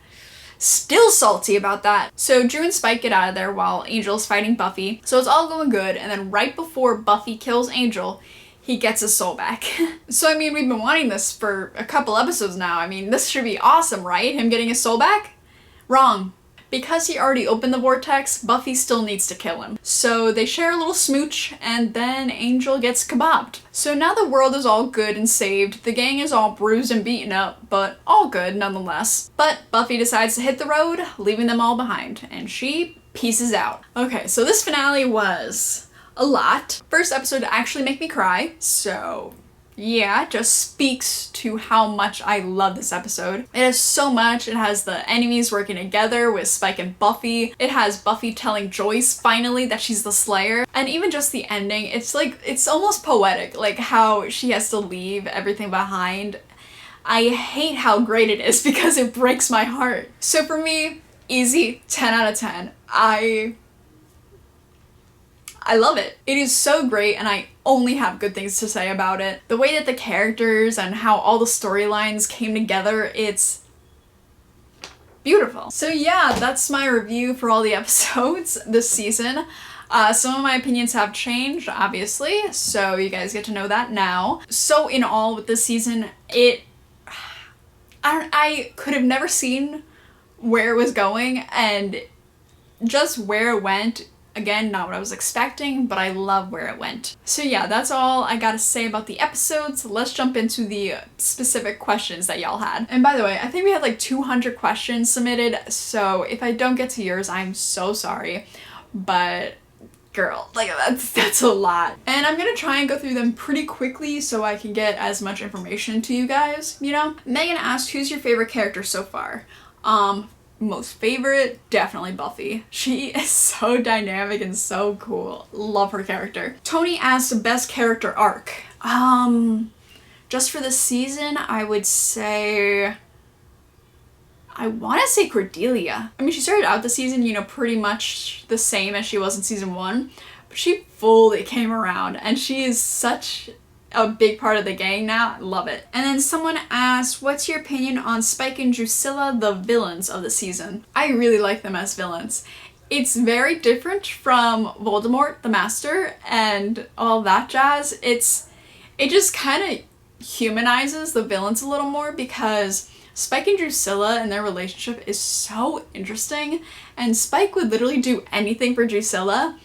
Still salty about that. So Drew and Spike get out of there while Angel's fighting Buffy. So it's all going good, and then right before Buffy kills Angel, he gets his soul back. So I mean, we've been wanting this for a couple episodes now. I mean, this should be awesome, right? Him getting his soul back? Wrong. Because he already opened the vortex, Buffy still needs to kill him. So they share a little smooch, and then Angel gets kebabbed. So now the world is all good and saved, the gang is all bruised and beaten up, but all good nonetheless. But Buffy decides to hit the road, leaving them all behind, and she pieces out. Okay, so this finale was a lot. First episode to actually make me cry, so yeah, it just speaks to how much I love this episode. It has so much. It has the enemies working together with Spike and Buffy. It has Buffy telling Joyce finally that she's the Slayer. And even just the ending, it's like, it's almost poetic, like how she has to leave everything behind. I hate how great it is because it breaks my heart. So for me, easy 10 out of 10. I love it. It is so great and I only have good things to say about it. The way that the characters and how all the storylines came together, it's beautiful. So yeah, that's my review for all the episodes this season. Some of my opinions have changed, obviously, so you guys get to know that now. So in all with this season, I could have never seen where it was going, and just where it went, again, not what I was expecting, but I love where it went. So yeah, that's all I gotta say about the episodes. Let's jump into the specific questions that y'all had. And by the way, I think we had like 200 questions submitted, so if I don't get to yours, I'm so sorry. But girl, like that's a lot. And I'm gonna try and go through them pretty quickly so I can get as much information to you guys, you know? Megan asked, who's your favorite character so far? most favorite, definitely Buffy. She is so dynamic and so cool. Love her character. Tony asked best character arc. Just for the season, I would say, I want to say Cordelia. I mean, she started out the season, you know, pretty much the same as she was in season 1, but she fully came around and she is such a big part of the gang now. I love it. And then someone asked, what's your opinion on Spike and Drusilla, the villains of the season? I really like them as villains. It's very different from Voldemort, the Master, and all that jazz. It just kind of humanizes the villains a little more because Spike and Drusilla and their relationship is so interesting, and Spike would literally do anything for Drusilla,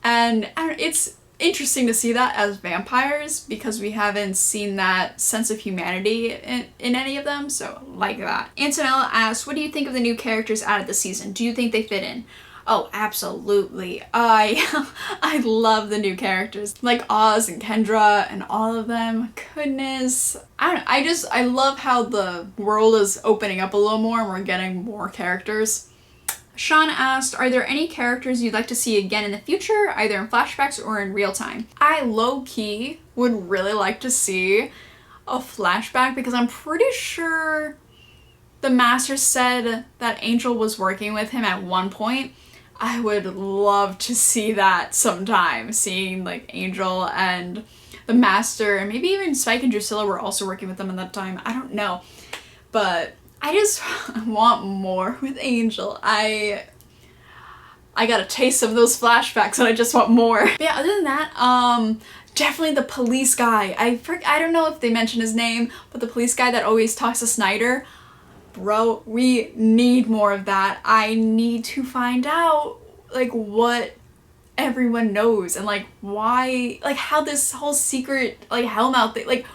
and it's interesting to see that as vampires because we haven't seen that sense of humanity in any of them, so like that. Antonella asks, what do you think of the new characters added this season? Do you think they fit in? Oh, absolutely. I love the new characters, like Oz and Kendra and all of them. Goodness. I love how the world is opening up a little more and we're getting more characters. Sean asked, are there any characters you'd like to see again in the future, either in flashbacks or in real time? I low-key would really like to see a flashback because I'm pretty sure the Master said that Angel was working with him at one point. I would love to see that sometime, seeing like Angel and the Master, and maybe even Spike and Drusilla were also working with them at that time. I don't know, but I just want more with Angel. I got a taste of those flashbacks and I just want more. But yeah, other than that, definitely the police guy. I don't know if they mentioned his name, but the police guy that always talks to Snyder. Bro, we need more of that. I need to find out, like, what everyone knows and, like, why, like, how this whole secret, like, Hellmouth thing, like,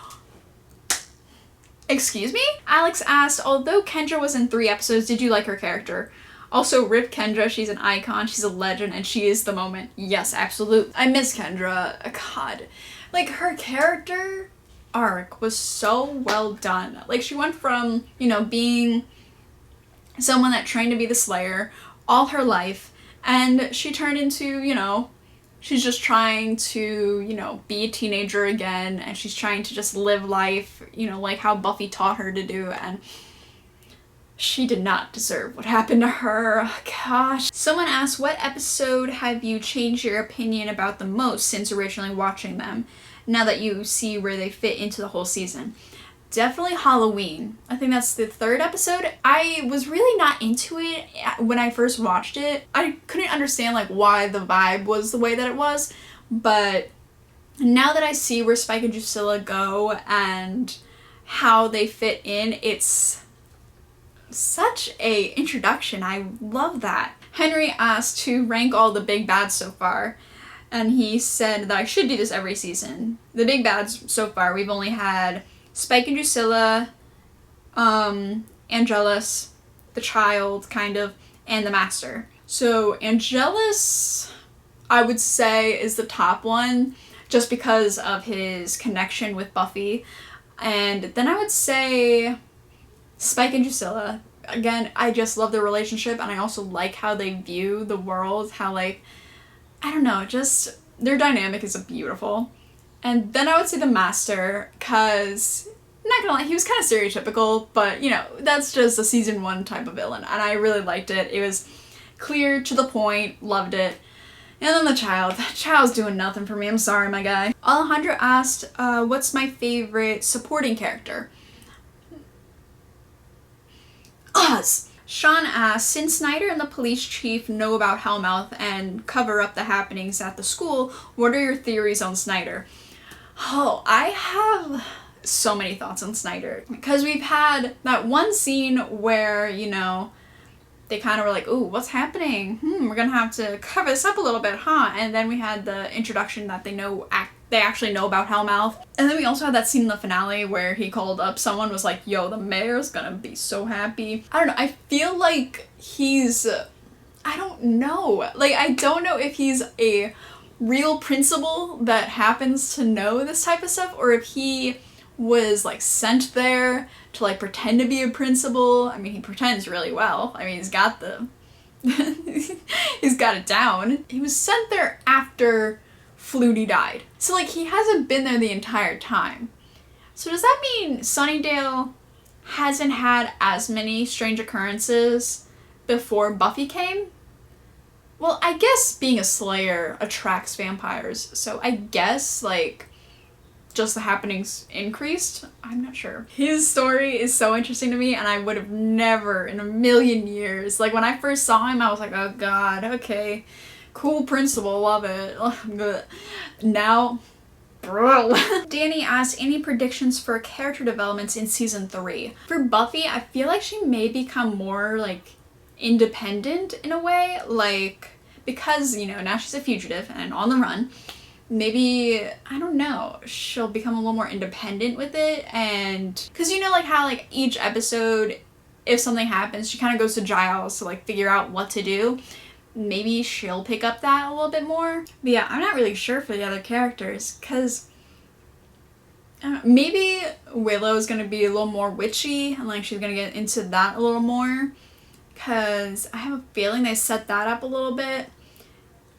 excuse me? Alex asked, although Kendra was in 3 episodes, did you like her character? Also, rip Kendra, she's an icon, she's a legend, and she is the moment. Yes, absolutely. I miss Kendra. God. Like, her character arc was so well done. Like, she went from, you know, being someone that trained to be the Slayer all her life, and she turned into, you know, she's just trying to, you know, be a teenager again, and she's trying to just live life, you know, like how Buffy taught her to do, and she did not deserve what happened to her. Oh, gosh. Someone asked, what episode have you changed your opinion about the most since originally watching them, now that you see where they fit into the whole season? Definitely Halloween. I think that's the 3rd episode. I was really not into it when I first watched it. I couldn't understand like why the vibe was the way that it was, but now that I see where Spike and Drusilla go and how they fit in, it's such a introduction. I love that. Henry asked to rank all the big bads so far, and he said that I should do this every season. The big bads so far, we've only had Spike and Drusilla, Angelus, the child, kind of, and the Master. So Angelus, I would say, is the top one, just because of his connection with Buffy. And then I would say Spike and Drusilla. Again, I just love their relationship, and I also like how they view the world, how, like, I don't know, just their dynamic is beautiful. And then I would say the Master, because, I'm not gonna lie, he was kind of stereotypical, but, you know, that's just a season 1 type of villain, and I really liked it. It was clear, to the point, loved it. And then the child. The child's doing nothing for me, I'm sorry, my guy. Alejandro asked, what's my favorite supporting character? Oz! Sean asked, since Snyder and the police chief know about Hellmouth and cover up the happenings at the school, what are your theories on Snyder? Oh, I have so many thoughts on Snyder. Because we've had that one scene where, you know, they kind of were like, ooh, what's happening? We're gonna have to cover this up a little bit, huh? And then we had the introduction that they actually know about Hellmouth. And then we also had that scene in the finale where he called up someone, was like, yo, the mayor's gonna be so happy. I don't know, I feel like he's, I don't know. Like, I don't know if he's a real principal that happens to know this type of stuff, or if he was like sent there to like pretend to be a principal. I mean, he pretends really well. I mean, he's got he's got it down. He was sent there after Flutie died. So like he hasn't been there the entire time. So does that mean Sunnydale hasn't had as many strange occurrences before Buffy came? Well, I guess being a slayer attracts vampires, so I guess, like, just the happenings increased? I'm not sure. His story is so interesting to me, and I would have never in a million years, like, when I first saw him, I was like, oh god, okay, cool principal, love it. Now, bro. Danny asked any predictions for character developments in season 3. For Buffy, I feel like she may become more, like, independent in a way, like, because, you know, now she's a fugitive and on the run, maybe, I don't know, she'll become a little more independent with it. And because you know, like how like each episode, if something happens, she kind of goes to Giles to like figure out what to do. Maybe she'll pick up that a little bit more. But yeah, I'm not really sure for the other characters, because maybe Willow's gonna be a little more witchy and like she's gonna get into that a little more, because I have a feeling they set that up a little bit.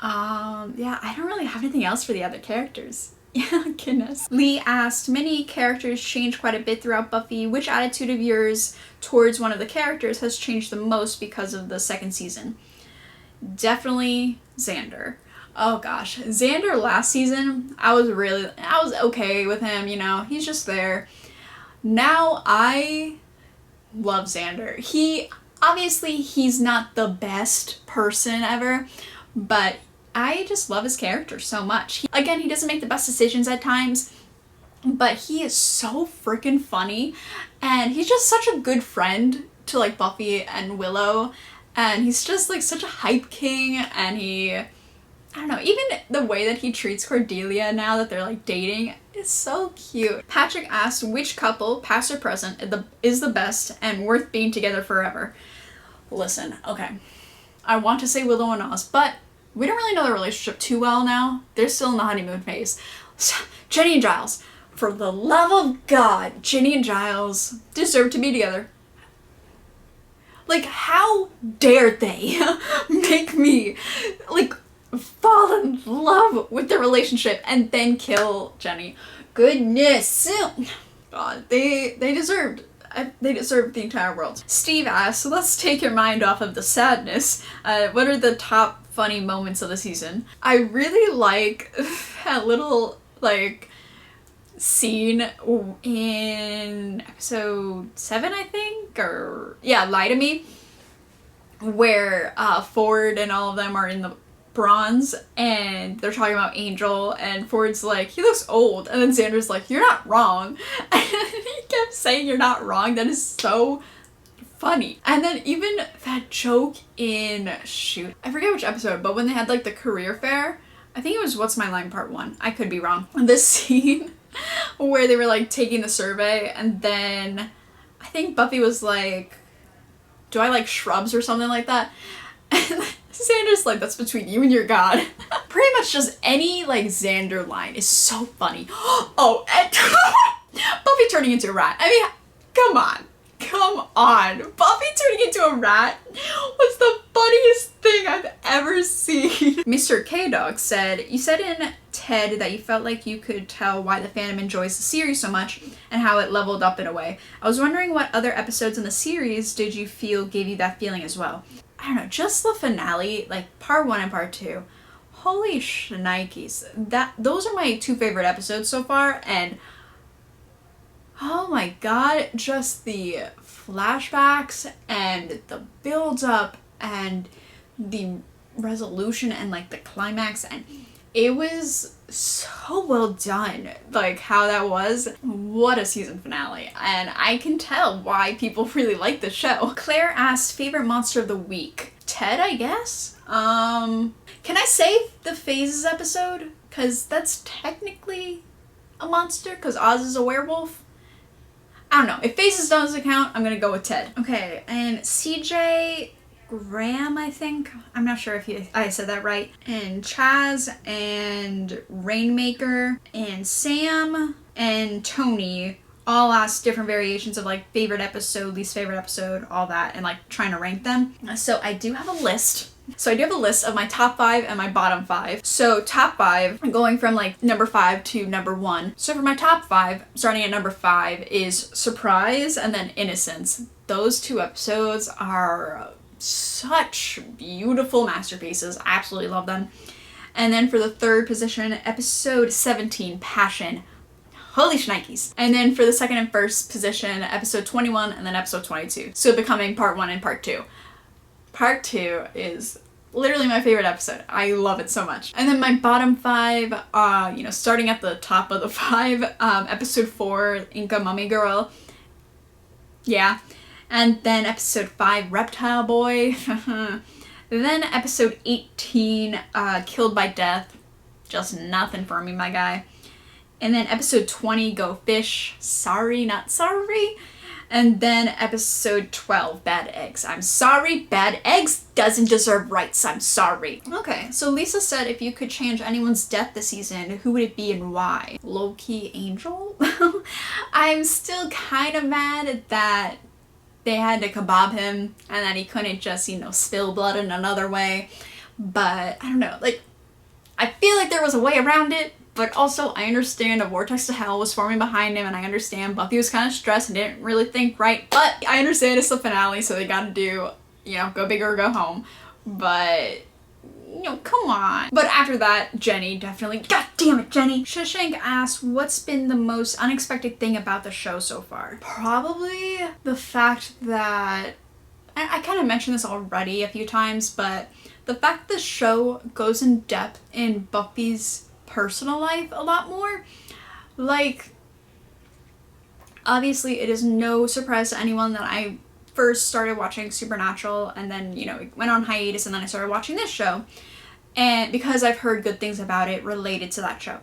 Yeah, I don't really have anything else for the other characters. Yeah, goodness. Lee asked, many characters changed quite a bit throughout Buffy. Which attitude of yours towards one of the characters has changed the most because of the second season? Definitely Xander. Oh gosh, Xander last season, I was okay with him, you know, he's just there. Now I love Xander. Obviously, he's not the best person ever, but I just love his character so much. Again, he doesn't make the best decisions at times, but he is so freaking funny, and he's just such a good friend to like Buffy and Willow, and he's just like such a hype king, and I don't know, even the way that he treats Cordelia now that they're like dating is so cute. Patrick asked, which couple, past or present, is the best and worth being together forever? Listen, okay, I want to say Willow and Oz, but we don't really know their relationship too well now. They're still in the honeymoon phase. Jenny and Giles, for the love of God, Jenny and Giles deserve to be together. Like, how dare they make me, like, fall in love with their relationship and then kill Jenny? Goodness. God, they deserved the entire world. Steve asked, so let's take your mind off of the sadness. What are the top funny moments of the season? I really like that little, like, scene in episode 7, I think, or yeah, Lie to Me, where Ford and all of them are in the bronze and they're talking about Angel, and Ford's like, he looks old, and then Xander's like, you're not wrong. And he kept saying you're not wrong. That is so funny. And then even that joke in, shoot, I forget which episode, but when they had like the career fair, I think it was What's My Line Part 1, I could be wrong, this scene where they were like taking the survey, and then I think Buffy was like, do I like shrubs or something like that? And Xander's like, that's between you and your god. Pretty much just any like Xander line is so funny. Oh, and Buffy turning into a rat. I mean, come on. Buffy turning into a rat was the funniest thing I've ever seen. Mr. K-Dog said, you said in Ted that you felt like you could tell why the fandom enjoys the series so much and how it leveled up in a way. I was wondering what other episodes in the series did you feel gave you that feeling as well? I don't know, just the finale, like part 1 and part 2. Holy shnikes. Those are my 2 favorite episodes so far, and oh my god, just the flashbacks and the build up and the resolution and like the climax, and it was so well done, like how that was. What a season finale, and I can tell why people really like the show. Claire asked, favorite monster of the week? Ted, I guess? Can I say the Phases episode? Because that's technically a monster, because Oz is a werewolf. I don't know. If Phases doesn't count, I'm gonna go with Ted. Okay, and CJ Graham, I think. I'm not sure if I said that right. And Chaz and Rainmaker and Sam and Tony I'll ask different variations of like favorite episode, least favorite episode, all that, and like trying to rank them. So I do have a list. So I do have a list of my top 5 and my bottom 5. So top 5, going from like number 5 to number 1. So for my top 5, starting at number 5 is Surprise and then Innocence. Those 2 episodes are such beautiful masterpieces. I absolutely love them. And then for the 3rd position, episode 17, Passion. Holy shnikes. And then for the 2nd and 1st position, episode 21 and then episode 22. So Becoming part 1 and part 2. Part 2 is literally my favorite episode. I love it so much. And then my bottom 5, starting at the top of the 5, episode 4, Inca Mummy Girl. Yeah. And then episode 5, Reptile Boy. Then episode 18, Killed by Death. Just nothing for me, my guy. And then episode 20, Go Fish. Sorry, not sorry. And then episode 12, Bad Eggs. I'm sorry, Bad Eggs doesn't deserve rights. I'm sorry. Okay, so Lisa said if you could change anyone's death this season, who would it be and why? Low-key Angel? I'm still kind of mad that they had to kebab him and that he couldn't just, spill blood in another way. But I don't know, like, I feel like there was a way around it. But also, I understand a vortex to hell was forming behind him, and I understand Buffy was kind of stressed and didn't really think right. But I understand it's the finale, so they gotta do, go big or go home. But, come on. But after that, Jenny definitely, god damn it, Jenny. Shashank asked, what's been the most unexpected thing about the show so far? Probably the fact that, I kind of mentioned this already a few times, but the fact the show goes in depth in Buffy's personal life a lot more. Like, obviously it is no surprise to anyone that I first started watching Supernatural and then, it went on hiatus and then I started watching this show, and because I've heard good things about it related to that show.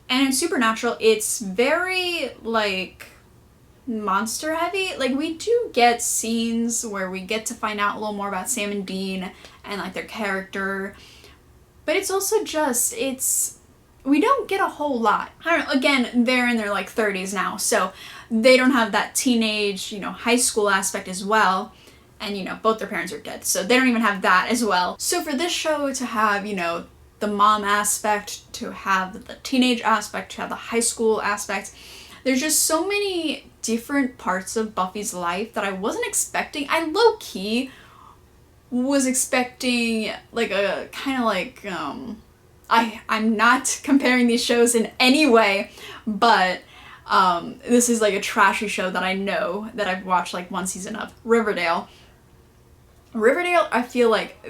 And in Supernatural, it's very, like, monster heavy. Like, we do get scenes where we get to find out a little more about Sam and Dean and, like, their character, but it's also just, we don't get a whole lot. I don't know, again, they're in their like 30s now, so they don't have that teenage, high school aspect as well. And, both their parents are dead, so they don't even have that as well. So for this show to have, the mom aspect, to have the teenage aspect, to have the high school aspect, there's just so many different parts of Buffy's life that I wasn't expecting. I low-key was expecting like a kind of like, I'm not comparing these shows in any way, but this is like a trashy show that I know that I've watched like one season of, Riverdale. Riverdale, I feel like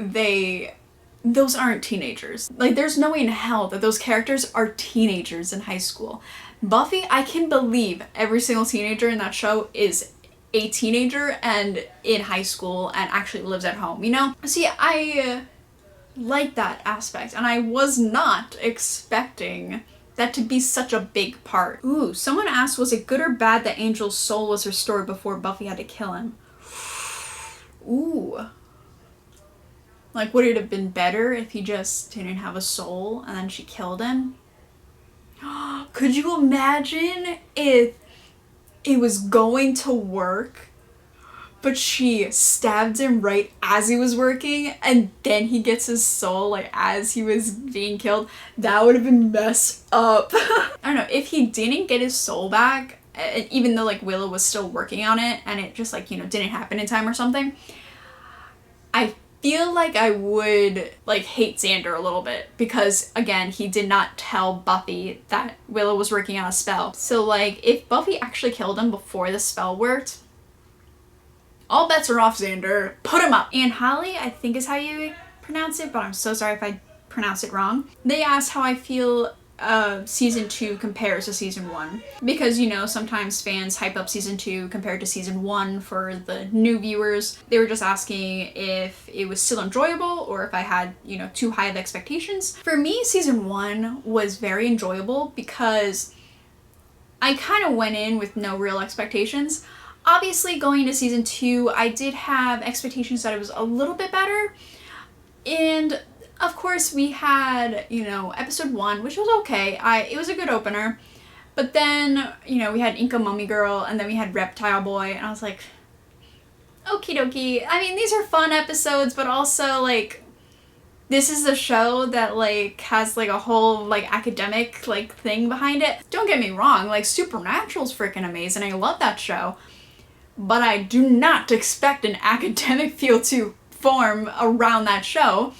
those aren't teenagers. Like, there's no way in hell that those characters are teenagers in high school. Buffy, I can believe every single teenager in that show is a teenager and in high school and actually lives at home, See, I like that aspect, and I was not expecting that to be such a big part. Ooh, someone asked, was it good or bad that Angel's soul was restored before Buffy had to kill him? Ooh. Like, would it have been better if he just didn't have a soul and then she killed him? Could you imagine if it was going to work, but she stabbed him right as he was working, and then he gets his soul, like, as he was being killed? That would have been messed up. I don't know, if he didn't get his soul back, even though, like, Willow was still working on it, and it just, like, didn't happen in time or something, I feel like I would, like, hate Xander a little bit, because, again, he did not tell Buffy that Willow was working on a spell. So, like, if Buffy actually killed him before the spell worked, all bets are off, Xander. Put him up. And Holly, I think is how you pronounce it, but I'm so sorry if I pronounce it wrong. They asked how I feel season 2 compares to season 1. Because, sometimes fans hype up season 2 compared to season 1 for the new viewers. They were just asking if it was still enjoyable or if I had, too high of expectations. For me, season 1 was very enjoyable because I kind of went in with no real expectations. Obviously, going into season 2, I did have expectations that it was a little bit better. And of course, we had, episode 1, which was okay. It was a good opener. But then, you know, we had Inca Mummy Girl, and then we had Reptile Boy, and I was like, okie dokie. I mean, these are fun episodes, but also, like, this is a show that, like, has, like, a whole, like, academic, like, thing behind it. Don't get me wrong, like, Supernatural's freaking amazing. I love that show. But I do not expect an academic feel to form around that show.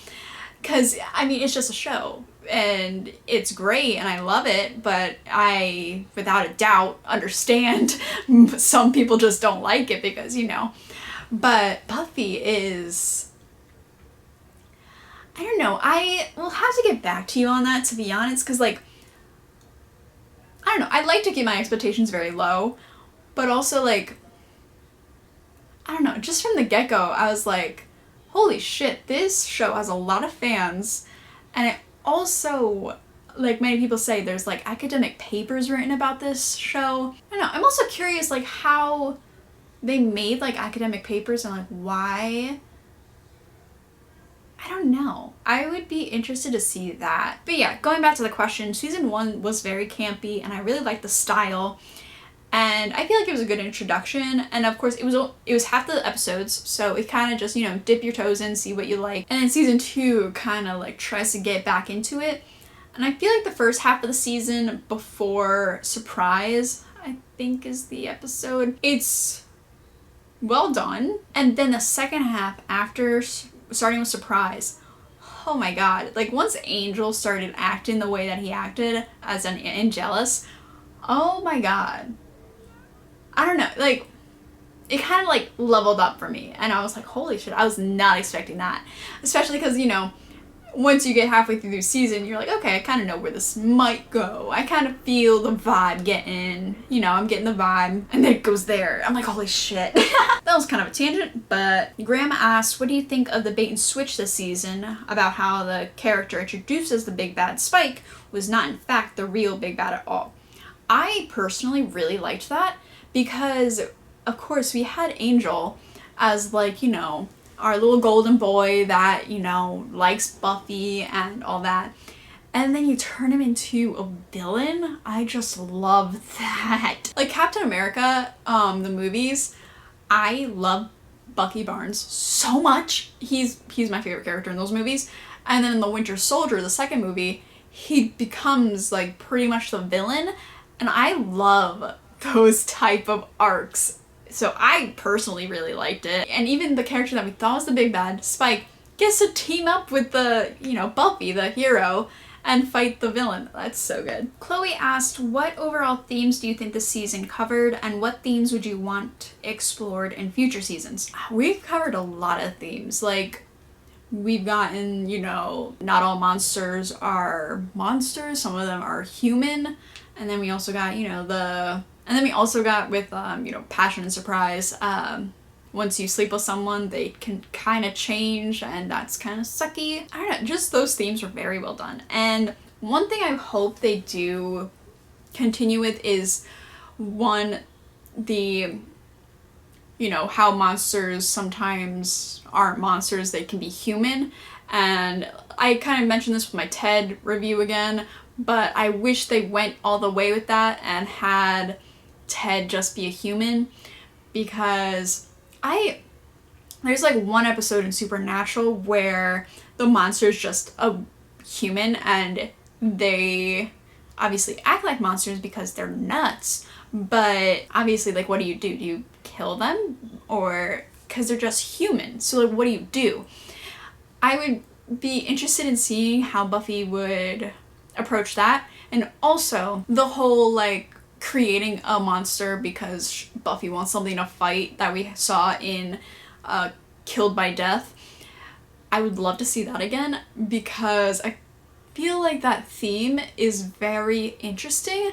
Because, I mean, it's just a show. And it's great, and I love it, but I, without a doubt, understand some people just don't like it because, you know. But Buffy is... I don't know, I will have to get back to you on that, to be honest, because, like, I don't know, I'd like to keep my expectations very low, but also, like, I don't know, just from the get-go, I was like, holy shit, this show has a lot of fans, and it also, like many people say, there's, like, academic papers written about this show. I don't know, I'm also curious, like, how they made, like, academic papers and, like, why... I don't know. I would be interested to see that. But yeah, going back to the question, season 1 was very campy and I really liked the style. And I feel like it was a good introduction. And of course, it was half the episodes, so it kind of just, you know, dip your toes in, see what you like. And then season 2 kind of like tries to get back into it. And I feel like the first half of the season before Surprise, I think is the episode, it's well done. And then the second half after starting with Surprise, oh my god, like once Angel started acting the way that he acted as an Angelus, oh my god, I don't know, like it kind of like leveled up for me and I was like, holy shit, I was not expecting that, especially because, you know, once you get halfway through the season, you're like, okay, I kind of know where this might go. I kind of feel the vibe getting, you know, I'm getting the vibe, and then it goes there. I'm like, holy shit. That was kind of a tangent, but Grandma asked, what do you think of the bait and switch this season about how the character introduced as the big bad Spike was not in fact the real big bad at all? I personally really liked that because, of course, we had Angel as, like, you know, our little golden boy that, you know, likes Buffy and all that. And then you turn him into a villain. I just love that. Like Captain America, the movies, I love Bucky Barnes so much. He's my favorite character in those movies. And then in The Winter Soldier, the second movie, he becomes like pretty much the villain. And I love those type of arcs. So I personally really liked it. And even the character that we thought was the big bad, Spike, gets to team up with the, you know, Buffy, the hero, and fight the villain. That's so good. Chloe asked, what overall themes do you think this season covered, and what themes would you want explored in future seasons? We've covered a lot of themes. Like, we've gotten, you know, not all monsters are monsters. Some of them are human. And then we also got, you know, and then we also got with, you know, Passion and Surprise. Once you sleep with someone, they can kind of change, and that's kind of sucky. I don't know, just those themes were very well done. And one thing I hope they do continue with is, one, the, you know, how monsters sometimes aren't monsters, they can be human. And I kind of mentioned this with my Ted review again, but I wish they went all the way with that and had Ted just be a human, because there's like one episode in Supernatural where the monster is just a human and they obviously act like monsters because they're nuts, but obviously, like, what do? Do you kill them? Or because they're just human, so like what do? I would be interested in seeing how Buffy would approach that, and also the whole like creating a monster because Buffy wants something to fight that we saw in Killed by Death. I would love to see that again because I feel like that theme is very interesting,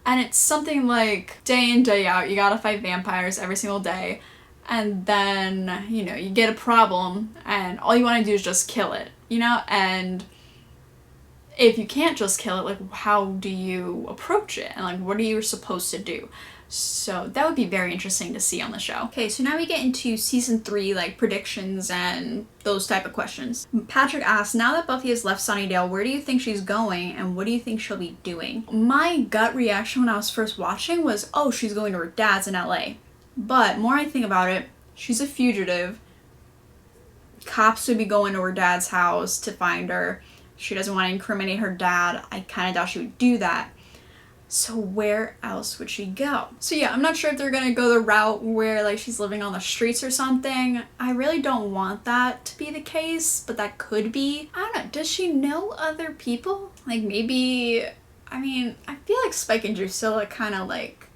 and it's something like day in, day out, you gotta fight vampires every single day, and then, you know, you get a problem and all you want to do is just kill it, you know? And if you can't just kill it, like, how do you approach it? And, like, what are you supposed to do? So that would be very interesting to see on the show. Okay, so now we get into season 3, like, predictions and those type of questions. Patrick asks, now that Buffy has left Sunnydale, where do you think she's going and what do you think she'll be doing? My gut reaction when I was first watching was, oh, she's going to her dad's in LA. But more I think about it, she's a fugitive. Cops would be going to her dad's house to find her. She doesn't want to incriminate her dad. I kind of doubt she would do that. So where else would she go? So yeah, I'm not sure if they're gonna go the route where like she's living on the streets or something. I really don't want that to be the case, but that could be. I don't know, does she know other people? Like maybe, I mean, I feel like Spike and Drusilla kind of like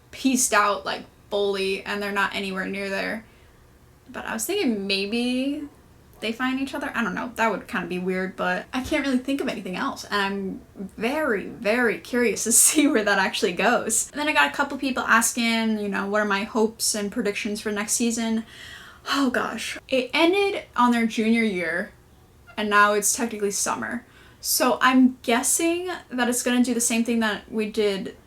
pieced out like fully and they're not anywhere near there. But I was thinking maybe they find each other. I don't know. That would kind of be weird, but I can't really think of anything else. And I'm very, very curious to see where that actually goes. And then I got a couple people asking, you know, what are my hopes and predictions for next season? Oh gosh. It ended on their junior year and now it's technically summer. So I'm guessing that it's going to do the same thing that we did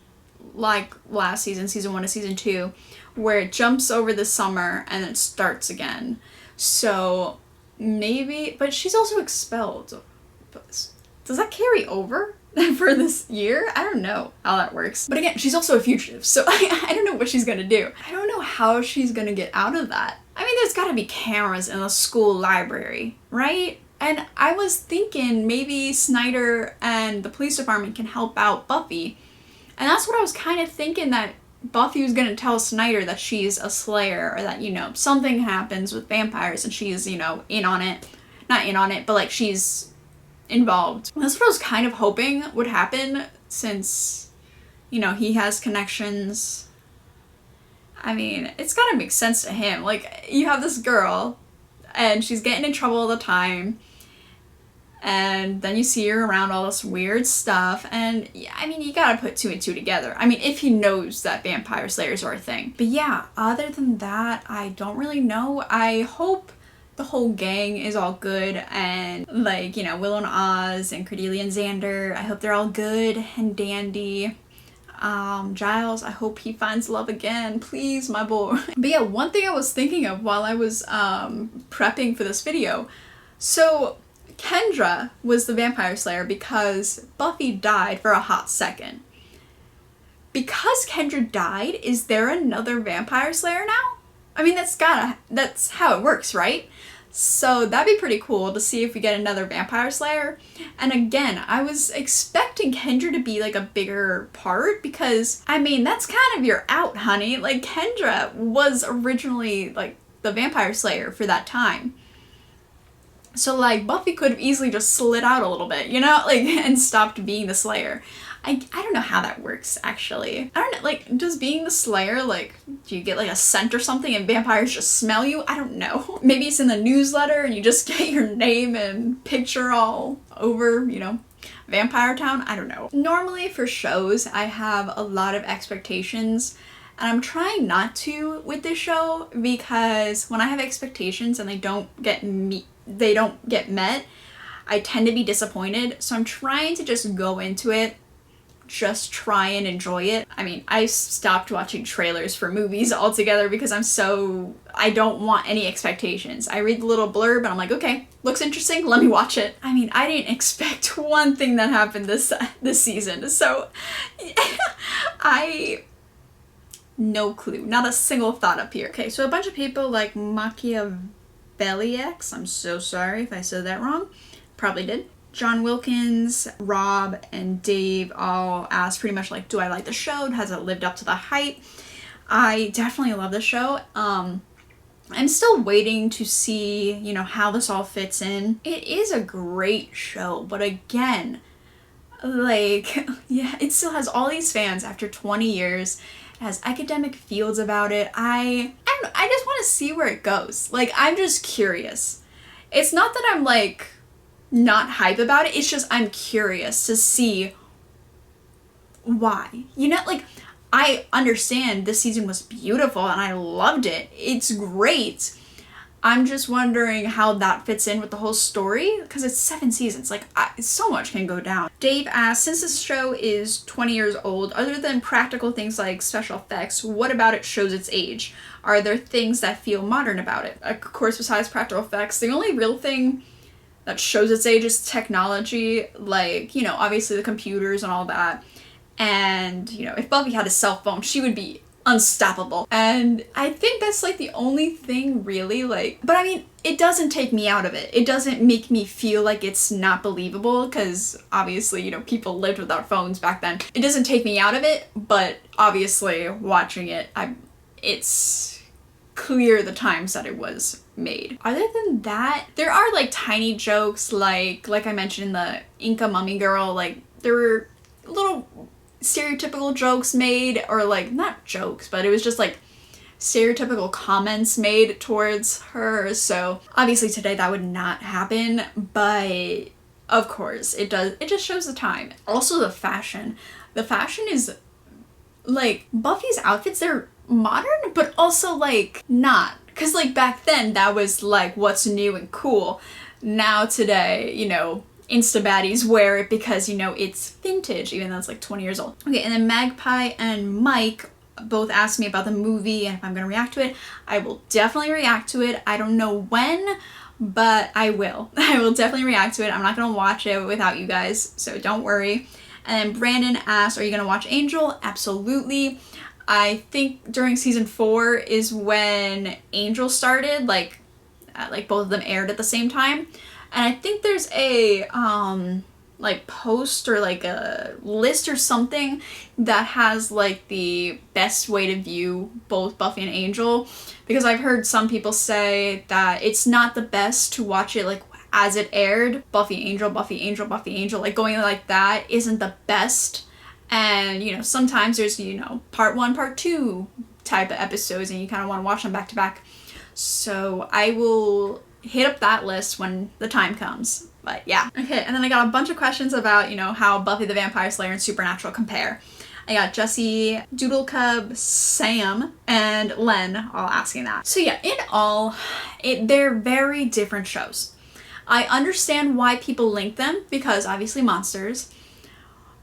like last season, season 1 to season 2, where it jumps over the summer and it starts again. So maybe, but she's also expelled. Does that carry over for this year? I don't know how that works. But again, she's also a fugitive, so I don't know what she's gonna do. I don't know how she's gonna get out of that. I mean, there's gotta be cameras in the school library, right? And I was thinking maybe Snyder and the police department can help out Buffy. And that's what I was kind of thinking, that Buffy was gonna tell Snyder that she's a slayer, or that, you know, something happens with vampires and she's, you know, in on it. Not in on it, but like she's involved. That's what I was kind of hoping would happen, since, you know, he has connections. I mean, it's gotta make sense to him. Like, you have this girl and she's getting in trouble all the time, and then you see her around all this weird stuff, and yeah, I mean, you gotta put 2 and 2 together. I mean, if he knows that vampire slayers are a thing. But yeah, other than that, I don't really know. I hope the whole gang is all good, and like, you know, Willow and Oz and Cordelia and Xander, I hope they're all good and dandy. Giles, I hope he finds love again, please, my boy. But yeah, one thing I was thinking of while I was prepping for this video, so Kendra was the vampire slayer because Buffy died for a hot second. Because Kendra died, is there another vampire slayer now? I mean, that's how it works, right? So that'd be pretty cool to see if we get another vampire slayer. And again, I was expecting Kendra to be like a bigger part, because I mean, that's kind of your out, honey. Like, Kendra was originally like the vampire slayer for that time. So like Buffy could have easily just slid out a little bit, you know, like, and stopped being the slayer. I don't know how that works, actually. I don't know, like, does being the slayer, like, do you get like a scent or something and vampires just smell you? I don't know. Maybe it's in the newsletter and you just get your name and picture all over, you know, Vampire Town. I don't know. Normally for shows, I have a lot of expectations, and I'm trying not to with this show, because when I have expectations and they don't get met, I tend to be disappointed. So I'm trying to just go into it, just try and enjoy it. I mean, I stopped watching trailers for movies altogether because I don't want any expectations. I read the little blurb and I'm like, okay, looks interesting, let me watch it. I mean, I didn't expect one thing that happened this season, so no clue, not a single thought up here. Okay, so a bunch of people like Machiavelliacs, I'm so sorry if I said that wrong, probably did. John Wilkins, Rob, and Dave all asked pretty much like, do I like the show? Has it lived up to the hype? I definitely love the show. I'm still waiting to see, you know, how this all fits in. It is a great show, but again, like, yeah, it still has all these fans after 20 years. It has academic fields about it. I don't know, I just want to see where it goes. Like, I'm just curious. It's not that I'm like not hype about it, it's just I'm curious to see why. You know, like, I understand this season was beautiful and I loved it. It's great. I'm just wondering how that fits in with the whole story, because it's 7 seasons. Like, so much can go down. Dave asks, since this show is 20 years old, other than practical things like special effects, what about it shows its age? Are there things that feel modern about it? Of course, besides practical effects, the only real thing that shows its age is technology. Like, you know, obviously the computers and all that. And, you know, if Buffy had a cell phone, she would be unstoppable. And I think that's like the only thing really, like, but I mean, it doesn't take me out of it. It doesn't make me feel like it's not believable, because obviously, you know, people lived without phones back then. It doesn't take me out of it, but obviously watching it, it's clear the times that it was made. Other than that, there are like tiny jokes, like I mentioned in the Inca Mummy Girl, like there were little stereotypical jokes made, or like not jokes, but it was just like stereotypical comments made towards her. So obviously today that would not happen, but of course it does. It just shows the time. Also the fashion is like, Buffy's outfits, they're modern but also like not, because like back then that was like what's new and cool. Now today, you know, Insta baddies wear it because, you know, it's vintage, even though it's like 20 years old. Okay, and then Magpie and Mike both asked me about the movie and if I'm gonna react to it. I will definitely react to it. I don't know when, but I will. I will definitely react to it. I'm not gonna watch it without you guys, so don't worry. And then Brandon asked, are you gonna watch Angel? Absolutely. I think during season 4 is when Angel started, like both of them aired at the same time. And I think there's a like post or like a list or something that has like the best way to view both Buffy and Angel, because I've heard some people say that it's not the best to watch it like as it aired. Buffy, Angel, Buffy, Angel, Buffy, Angel, like going like that isn't the best. And, you know, sometimes there's, you know, part 1, part 2 type of episodes, and you kind of want to watch them back to back. So I will hit up that list when the time comes. But yeah. Okay, and then I got a bunch of questions about, you know, how Buffy the Vampire Slayer and Supernatural compare. I got Jesse, Doodle Cub, Sam, and Len all asking that. So yeah, in all, they're very different shows. I understand why people link them, because obviously monsters,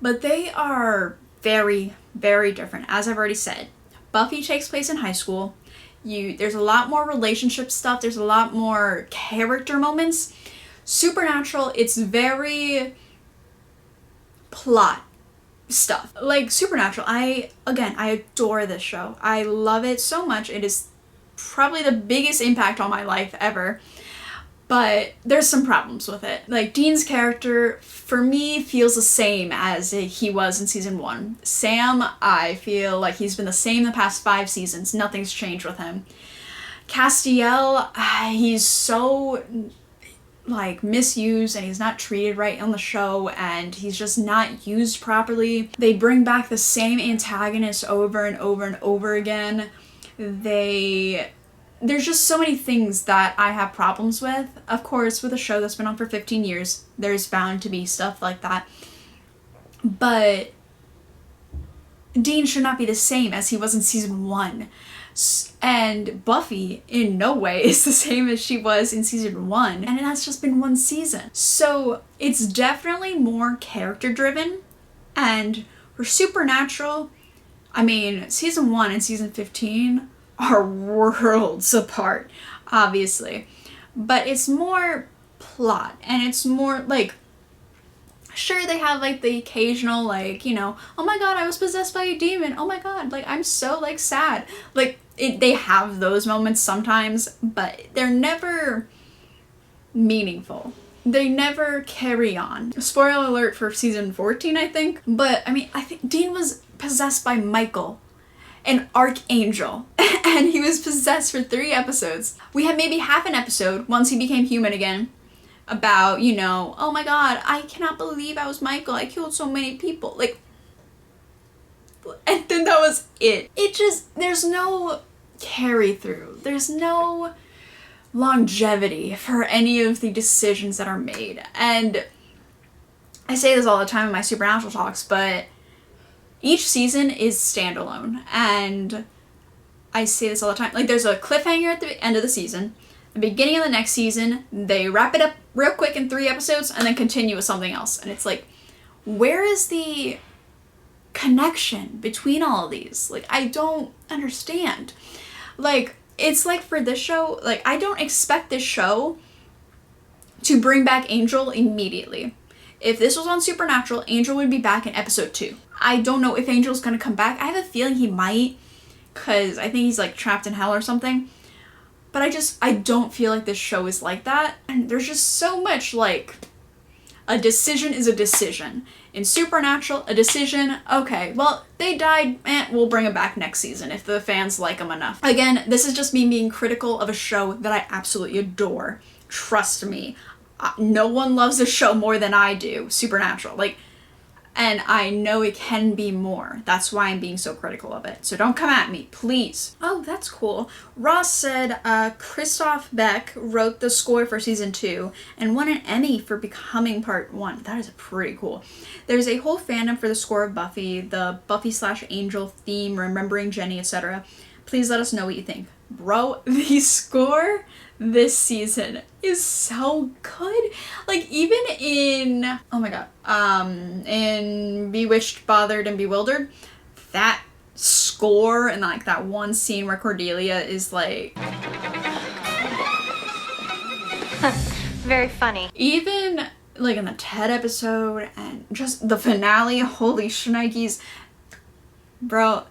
but they are very, very different. As I've already said, Buffy takes place in high school. There's a lot more relationship stuff. There's a lot more character moments. Supernatural, it's very plot stuff. Like Supernatural, I adore this show. I love it so much. It is probably the biggest impact on my life ever. But there's some problems with it. Like, Dean's character, for me, feels the same as he was in season 1. Sam, I feel like he's been the same the past 5 seasons. Nothing's changed with him. Castiel, he's so, like, misused, and he's not treated right on the show, and he's just not used properly. They bring back the same antagonist over and over and over again. There's just so many things that I have problems with. Of course, with a show that's been on for 15 years, there's bound to be stuff like that. But Dean should not be the same as he was in season 1. And Buffy, in no way, is the same as she was in season 1. And it has just been 1 season. So it's definitely more character driven. And for Supernatural, I mean, season 1 and season 15 are worlds apart, obviously. But it's more plot, and it's more like, sure, they have like the occasional, like, you know, oh my god, I was possessed by a demon, oh my god, like, I'm so like sad. Like, they have those moments sometimes, but they're never meaningful. They never carry on. Spoiler alert for season 14, I think. But I mean, I think Dean was possessed by Michael, an archangel, and he was possessed for 3 episodes. We had maybe half an episode once he became human again about, you know, oh my god, I cannot believe I was Michael, I killed so many people, like, and then that was it. It just, there's no carry through, there's no longevity for any of the decisions that are made. And I say this all the time in my Supernatural talks, but each season is standalone, and I say this all the time. Like, there's a cliffhanger at the end of the season, The beginning of the next season, they wrap it up real quick in 3 episodes and then continue with something else. And it's like, where is the connection between all of these? Like, I don't understand. Like, it's like for this show, like, I don't expect this show to bring back Angel immediately. If this was on Supernatural, Angel would be back in episode 2. I don't know if Angel's gonna come back. I have a feeling he might, because I think he's like trapped in hell or something. But I don't feel like this show is like that. And there's just so much like, a decision is a decision. In Supernatural, a decision, okay, well, they died, we'll bring them back next season if the fans like them enough. Again, this is just me being critical of a show that I absolutely adore. Trust me. No one loves this show more than I do, Supernatural. Like, and I know it can be more. That's why I'm being so critical of it. So don't come at me, please. Oh, that's cool. Ross said Christoph Beck wrote the score for season 2 and won an Emmy for Becoming Part 1. That is pretty cool. There's a whole fandom for the score of Buffy, the Buffy/Angel theme, remembering Jenny, etc. Please let us know what you think. Bro, the score this season is so good. Like, even in, oh my god, in Bewitched, Bothered, and Bewildered, that score and like that one scene where Cordelia is like very funny. Even like in the Ted episode and just the finale, holy shnikes, bro,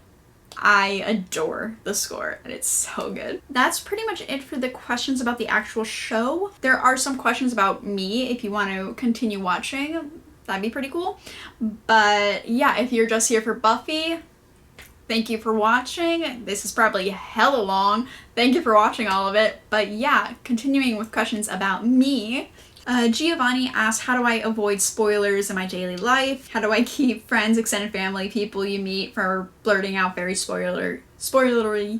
I adore the score and it's so good. That's pretty much it for the questions about the actual show. There are some questions about me if you want to continue watching. That'd be pretty cool. But yeah, if you're just here for Buffy, thank you for watching. This is probably hella long. Thank you for watching all of it. But yeah, continuing with questions about me. Giovanni asked, how do I avoid spoilers in my daily life? How do I keep friends, extended family, people you meet from blurting out very spoilery,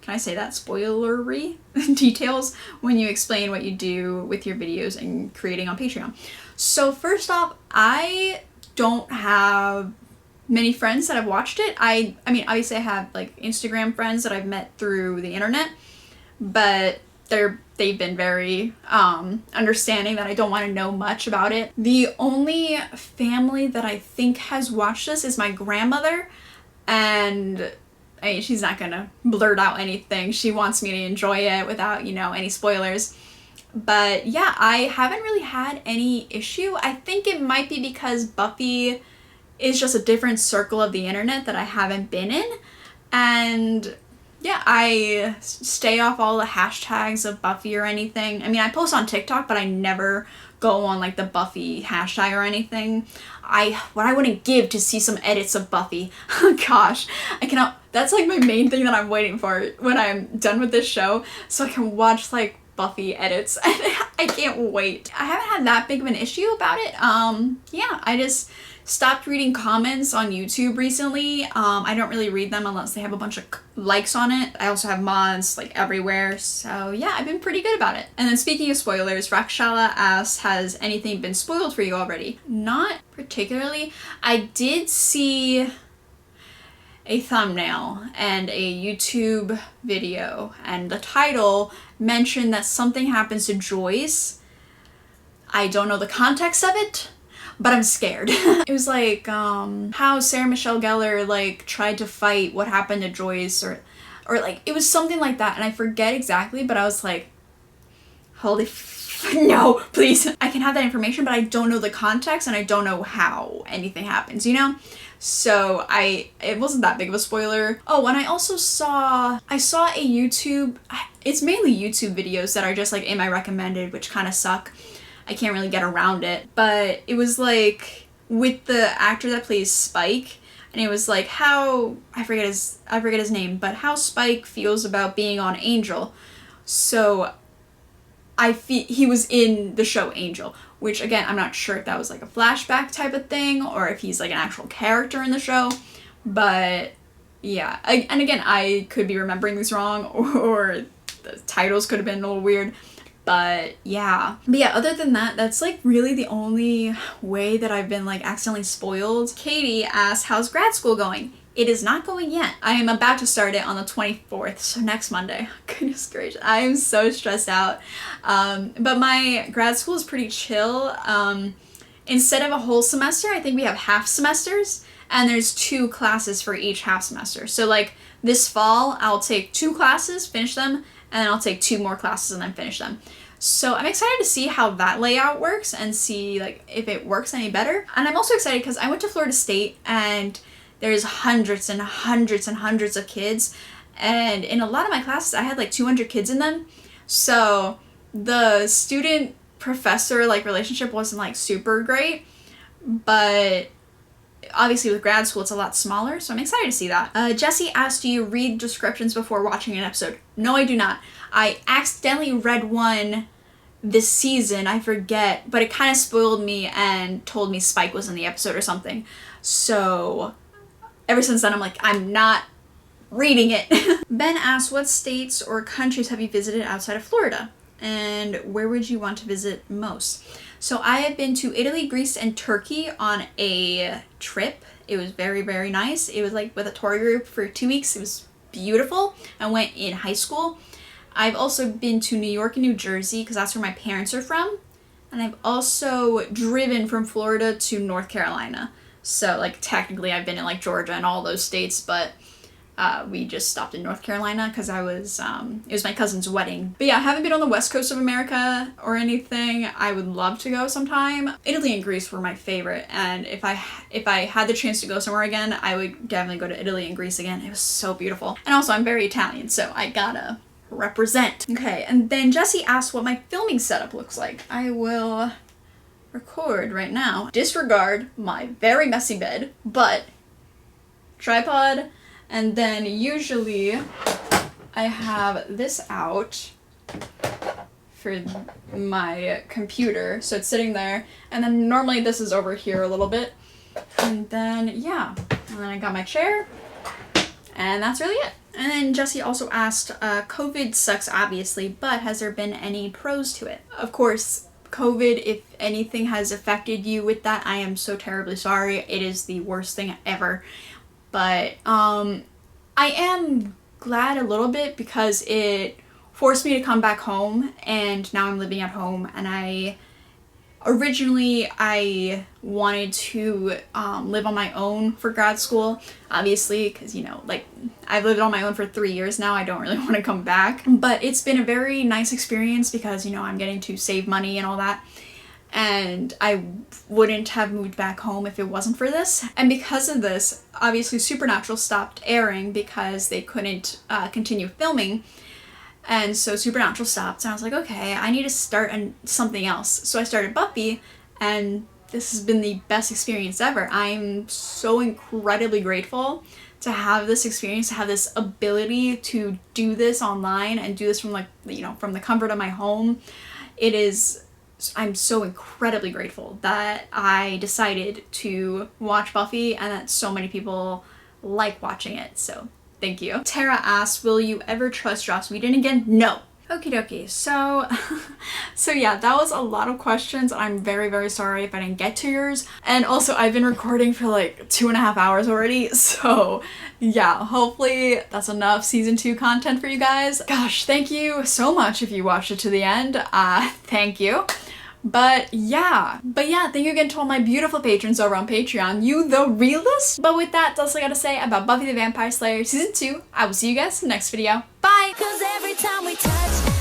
can I say that? Spoilery details when you explain what you do with your videos and creating on Patreon. So first off, I don't have many friends that have watched it. I mean, obviously I have like Instagram friends that I've met through the internet, but they've been very understanding that I don't want to know much about it. The only family that I think has watched this is my grandmother, and I mean, she's not gonna blurt out anything. She wants me to enjoy it without, you know, any spoilers. But yeah, I haven't really had any issue. I think it might be because Buffy is just a different circle of the internet that I haven't been in, and yeah, I stay off all the hashtags of Buffy or anything. I mean, I post on TikTok, but I never go on like the Buffy hashtag or anything. What I wouldn't give to see some edits of Buffy. Gosh, I cannot. That's like my main thing that I'm waiting for when I'm done with this show, so I can watch like Buffy edits. I can't wait. I haven't had that big of an issue about it. Yeah, I just stopped reading comments on YouTube recently. I don't really read them unless they have a bunch of likes on it. I also have mods like everywhere, so yeah, I've been pretty good about it. And then speaking of spoilers, Rakshala asks, has anything been spoiled for you already? Not particularly. I did see a thumbnail and a YouTube video, and the title mentioned that something happens to Joyce. I don't know the context of it, but I'm scared. It was like how Sarah Michelle Gellar like tried to fight what happened to Joyce, or like it was something like that, and I forget exactly, but I was like, holy no, please. I can have that information, but I don't know the context and I don't know how anything happens, you know? So it wasn't that big of a spoiler. Oh, and I also saw a YouTube, it's mainly YouTube videos that are just like in my recommended, which kind of suck. I can't really get around it, but it was like with the actor that plays Spike, and it was like how, I forget his name, but how Spike feels about being on Angel. So he was in the show Angel, which again, I'm not sure if that was like a flashback type of thing or if he's like an actual character in the show, but yeah. And again, I could be remembering this wrong, or the titles could have been a little weird, but yeah. But yeah, other than that, that's like really the only way that I've been like accidentally spoiled. Katie asked, how's grad school going? it is not going yet. I am about to start it on the 24th, so next Monday. Goodness gracious, I am so stressed out. But my grad school is pretty chill. Instead of a whole semester, I think we have half semesters, and there's 2 classes for each half semester. So like this fall, I'll take 2 classes, finish them, and then I'll take 2 more classes and then finish them. So I'm excited to see how that layout works and see like if it works any better. And I'm also excited because I went to Florida State and there's hundreds and hundreds and hundreds of kids. And in a lot of my classes, I had like 200 kids in them. So the student professor like relationship wasn't like super great, but obviously with grad school it's a lot smaller, so I'm excited to see that. Jesse asked, do you read descriptions before watching an episode? No, I do not. I accidentally read one this season, I forget, but it kind of spoiled me and told me Spike was in the episode or something. So ever since then I'm like, I'm not reading it. Ben asked, what states or countries have you visited outside of Florida? And where would you want to visit most? So I have been to Italy, Greece, and Turkey on a trip. It was very, very nice. It was like with a tour group for 2 weeks. It was beautiful. I went in high school. I've also been to New York and New Jersey because that's where my parents are from. And I've also driven from Florida to North Carolina. So like technically I've been in like Georgia and all those states, but we just stopped in North Carolina because it was my cousin's wedding. But yeah, I haven't been on the west coast of America or anything. I would love to go sometime. Italy and Greece were my favorite, and if I had the chance to go somewhere again, I would definitely go to Italy and Greece again. It was so beautiful. And also I'm very Italian, so I gotta represent. Okay, and then Jesse asked what my filming setup looks like. I will record right now. Disregard my very messy bed, but tripod. And then usually I have this out for my computer. So it's sitting there. And then normally this is over here a little bit. And then, yeah. And then I got my chair. And that's really it. And then Jesse also asked, COVID sucks obviously, but has there been any pros to it? Of course, COVID, if anything has affected you with that, I am so terribly sorry. It is the worst thing ever. But I am glad a little bit because it forced me to come back home, and now I'm living at home. And originally I wanted to live on my own for grad school, obviously, because, you know, like, I've lived on my own for 3 years now. I don't really want to come back. But it's been a very nice experience because, you know, I'm getting to save money and all that. And I wouldn't have moved back home if it wasn't for this. And because of this, obviously Supernatural stopped airing because they couldn't continue filming. And so Supernatural stopped, and I was like, okay, I need to start something else. So I started Buffy, and this has been the best experience ever. I'm so incredibly grateful to have this experience, to have this ability to do this online and do this from, like, you know, from the comfort of my home. I'm so incredibly grateful that I decided to watch Buffy and that so many people like watching it, so thank you. Tara asked, will you ever trust Joss Whedon again? No. Okie dokie, so yeah, that was a lot of questions. I'm very, very sorry if I didn't get to yours. And also, I've been recording for like 2.5 hours already, so yeah, hopefully that's enough season 2 content for you guys. Gosh, thank you so much if you watched it to the end. Thank you. But yeah, thank you again to all my beautiful patrons over on Patreon, you the realest. But with that, that's all I gotta say about Buffy the Vampire Slayer season 2. I will see you guys in the next video. Bye! 'Cause every time we touch